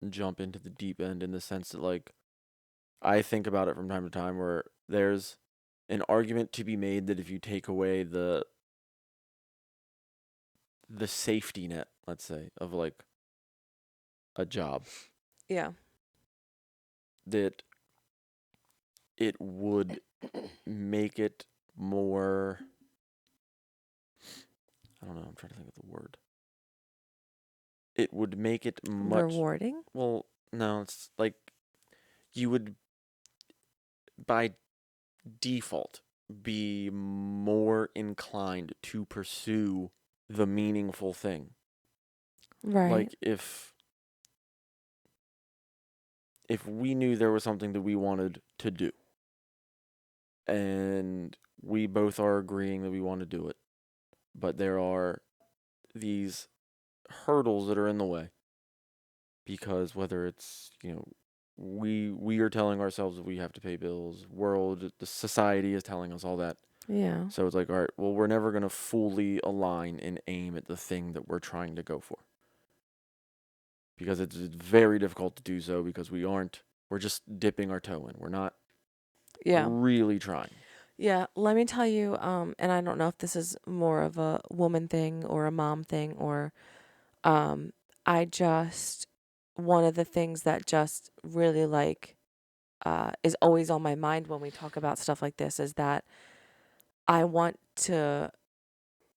jump into the deep end in the sense that, like, I think about it from time to time where there's an argument to be made that if you take away the safety net, let's say, of like a job, Yeah. that it would make it more, I don't know, I'm trying to think of the word. It would make it much, Rewarding. well, no, it's like you would by default be more inclined to pursue the meaningful thing. Right. Like if we knew there was something that we wanted to do and we both are agreeing that we want to do it, but there are these hurdles that are in the way because whether it's, we are telling ourselves that we have to pay bills, the society is telling us all that. Yeah. So it's like, all right, well, we're never going to fully align and aim at the thing that we're trying to go for. Because it's very difficult to do so because we're just dipping our toe in. We're not Yeah. really trying. Yeah. Let me tell you, and I don't know if this is more of a woman thing or a mom thing or I just one of the things that just really like is always on my mind when we talk about stuff like this is that I want to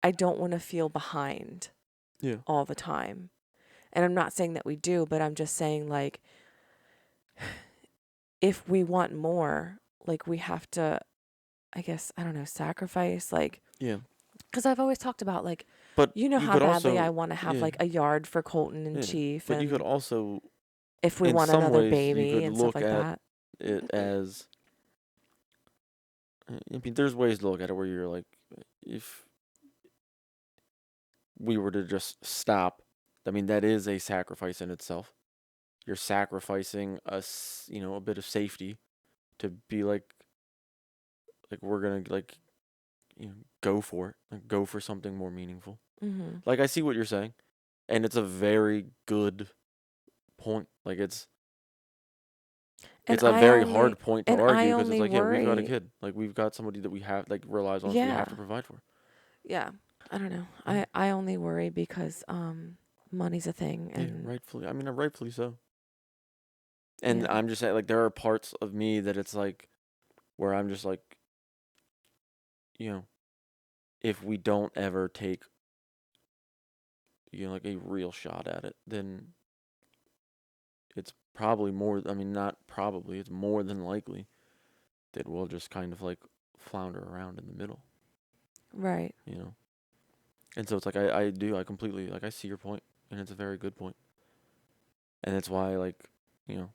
I don't want to feel behind Yeah. all the time. And I'm not saying that we do, but I'm just saying like if we want more, like we have to I guess I don't know, sacrifice like Yeah. cuz I've always talked about like But you know you how could badly I also, want to have yeah, like a yard for Colton and yeah. Chief But you could and also, if we in want some another ways, you baby could and stuff look like at that. it as, I mean, there's ways to look at it where you're like, if we were to just stop, I mean, that is a sacrifice in itself. You're sacrificing a bit of safety to be like we're gonna like go for it, like go for something more meaningful. Mhm. Like I see what you're saying, and it's a very good point. Like it's And a I very only hard point to and I argue because it's only like, yeah, we've got a worry. kid. Like we've got somebody that we have like relies on us. We Yeah. have to provide for. Yeah. I don't know. Yeah. I only worry because money's a thing, Yeah, and rightfully. I mean, rightfully so. And yeah. I'm just saying, like, there are parts of me that it's like, where I'm just like, you know, if we don't ever take, you know, like a real shot at it, then it's probably more, I mean, not probably, it's more than likely that we'll just kind of like flounder around in the middle, Right. you know? And so it's like, I completely, like, I see your point, and it's a very good point. And that's why, like, you know,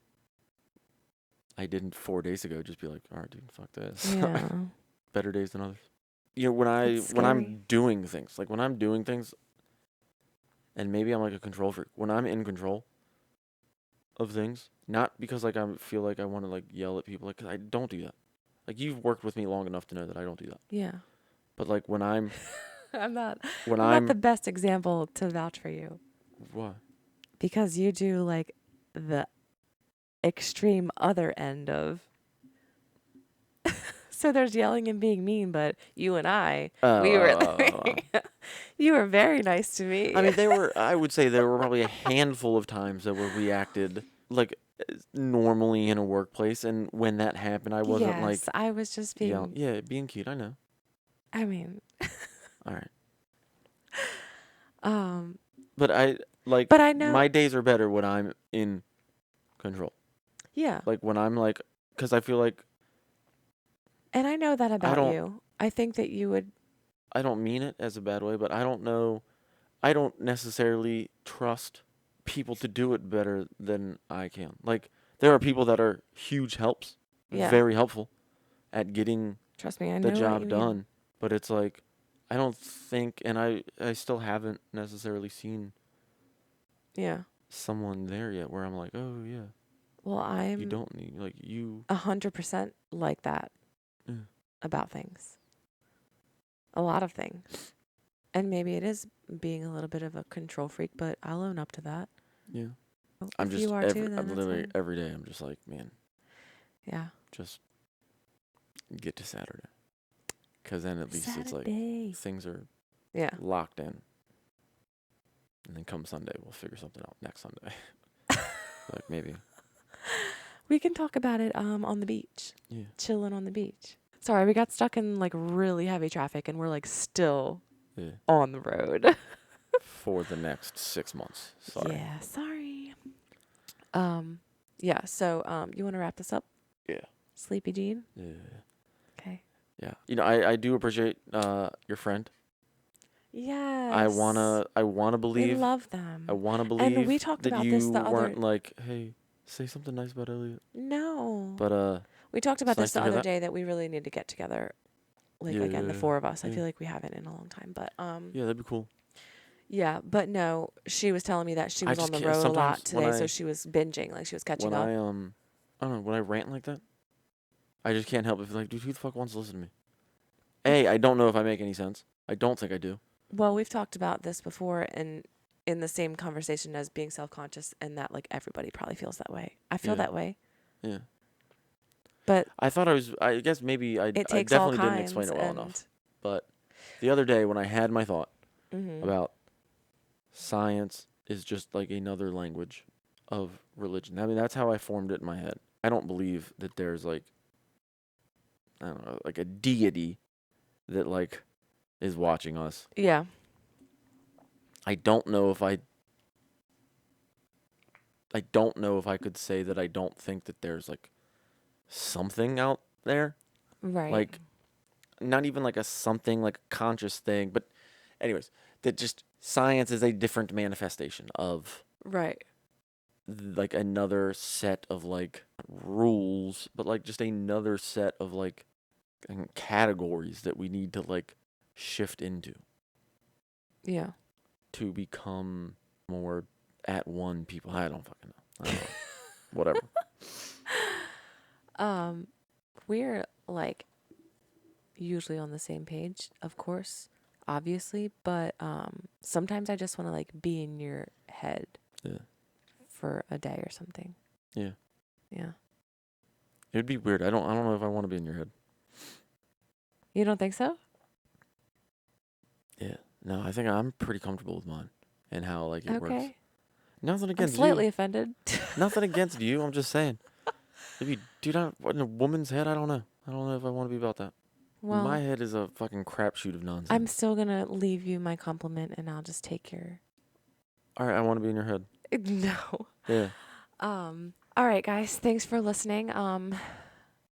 I didn't 4 days ago just be like, all right, dude, fuck this. Yeah. Better days than others. You know, It's when scary. I'm doing things, like when I'm doing things, and maybe I'm like a control freak. When I'm in control of things, not because like I feel like I want to like yell at people, like 'cause I don't do that. Like you've worked with me long enough to know that I don't do that. Yeah. But like when I'm I'm not when I'm not the I'm best example to vouch for you, what? because you do like the extreme other end of. So there's yelling and being mean, but you and we were Oh. you were very nice to me. I mean, I would say there were probably a handful of times that where we acted like normally in a workplace, and when that happened, I wasn't like, Yes, I was just yeah, being. yeah, being cute. I know. I mean, All right. um, But I like but I know. my days are better when I'm in control. Yeah, Like when I'm like, because I feel like and I know that I about don't you. I think that you would. I don't mean it as a bad way, but I don't know. I don't necessarily trust people to do it better than I can. Like there are people that are huge helps, Yeah, very helpful at getting trust me, I the know what you job mean. done, but it's like I don't think, and I still haven't necessarily seen Yeah. someone there yet where I'm like, oh yeah, Well, you I'm don't need like you. 100% like that Yeah. about things. A lot of things. And maybe it is being a little bit of a control freak, but I'll own up to that. Yeah. If you are too, then I'm that's literally fine. every day I'm just like, man, Yeah. just get to Saturday. Cuz then at least it's like Saturday. things are Yeah. locked in. And then come Sunday, we'll figure something out next Sunday. Like maybe. We can talk about it on the beach. Yeah. Chilling on the beach. Sorry, we got stuck in like really heavy traffic and we're like still Yeah. on the road. For the next 6 months. Sorry. Yeah, sorry. Yeah, so you want to wrap this up? Yeah. Sleepy Jean? Yeah. Okay. Yeah. You know, I do appreciate your friend. Yes. I wanna We believe love them. I wanna And we believe talked that about this you the other. weren't like, hey, say something nice about Elliot. No. But We talked about it's nice this to the hear other that. day that we really need to get together. Like Yeah, again, the four of us. I yeah. feel like we haven't in a long time. But Yeah, that'd be cool. yeah, but no, she was telling me that she I was on just the can't road a lot sometimes when today, so she was binging, like she was catching up. I don't know, when I rant like that, I just can't help it. Like, dude, who the fuck wants to listen to me? I don't know if I make any sense. I don't think I do. Well, we've talked about this before and in the same conversation as being self-conscious, and that like everybody probably feels that way. I feel that way. Yeah. But I guess maybe I takes all definitely didn't explain kinds it well enough. But the other day when I had my thought about science is just like another language of religion. I mean, that's how I formed it in my head. I don't believe that there's like, I don't know, like a deity that like is watching us. Yeah. I don't know if I could say that I don't think that there's like something out there. Right. Like not even like a something like a conscious thing, but anyways, that just science is a different manifestation of right. like another set of like rules, but like just another set of like categories that we need to like shift into. Yeah. To become more at one people. I don't fucking know. I don't know. Whatever. We're like usually on the same page, of course, obviously, but sometimes I just want to like be in your head. Yeah. for a day or something. Yeah. Yeah. It'd be weird. I don't know if I want to be in your head. You don't think so? Yeah. No, I think I'm pretty comfortable with mine and how like it works. Nothing I'm against slightly you. offended. Nothing against you. I'm just saying. If you do not in a woman's head, I don't know. I don't know if I want to be about that. Well, my head is a fucking crapshoot of nonsense. I'm still gonna leave you my compliment, and I'll just take your. All right, I want to be in your head. No. Yeah. All right, guys. Thanks for listening.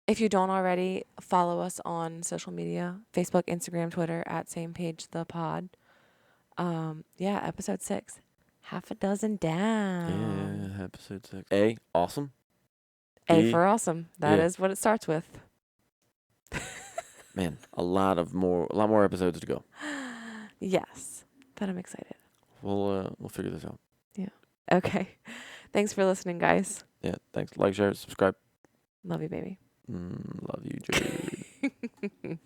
If you don't already, follow us on social media: Facebook, Instagram, Twitter @SamePageThePod. Yeah, episode 6, half a dozen down. Yeah, episode 6. A, awesome. A B, for awesome. That is what it starts with. Man, a lot more episodes to go. Yes, but I'm excited. We'll figure this out. Yeah. Okay. Thanks for listening, guys. Yeah, thanks. Like, share, subscribe. Love you, baby. Love you, Jade.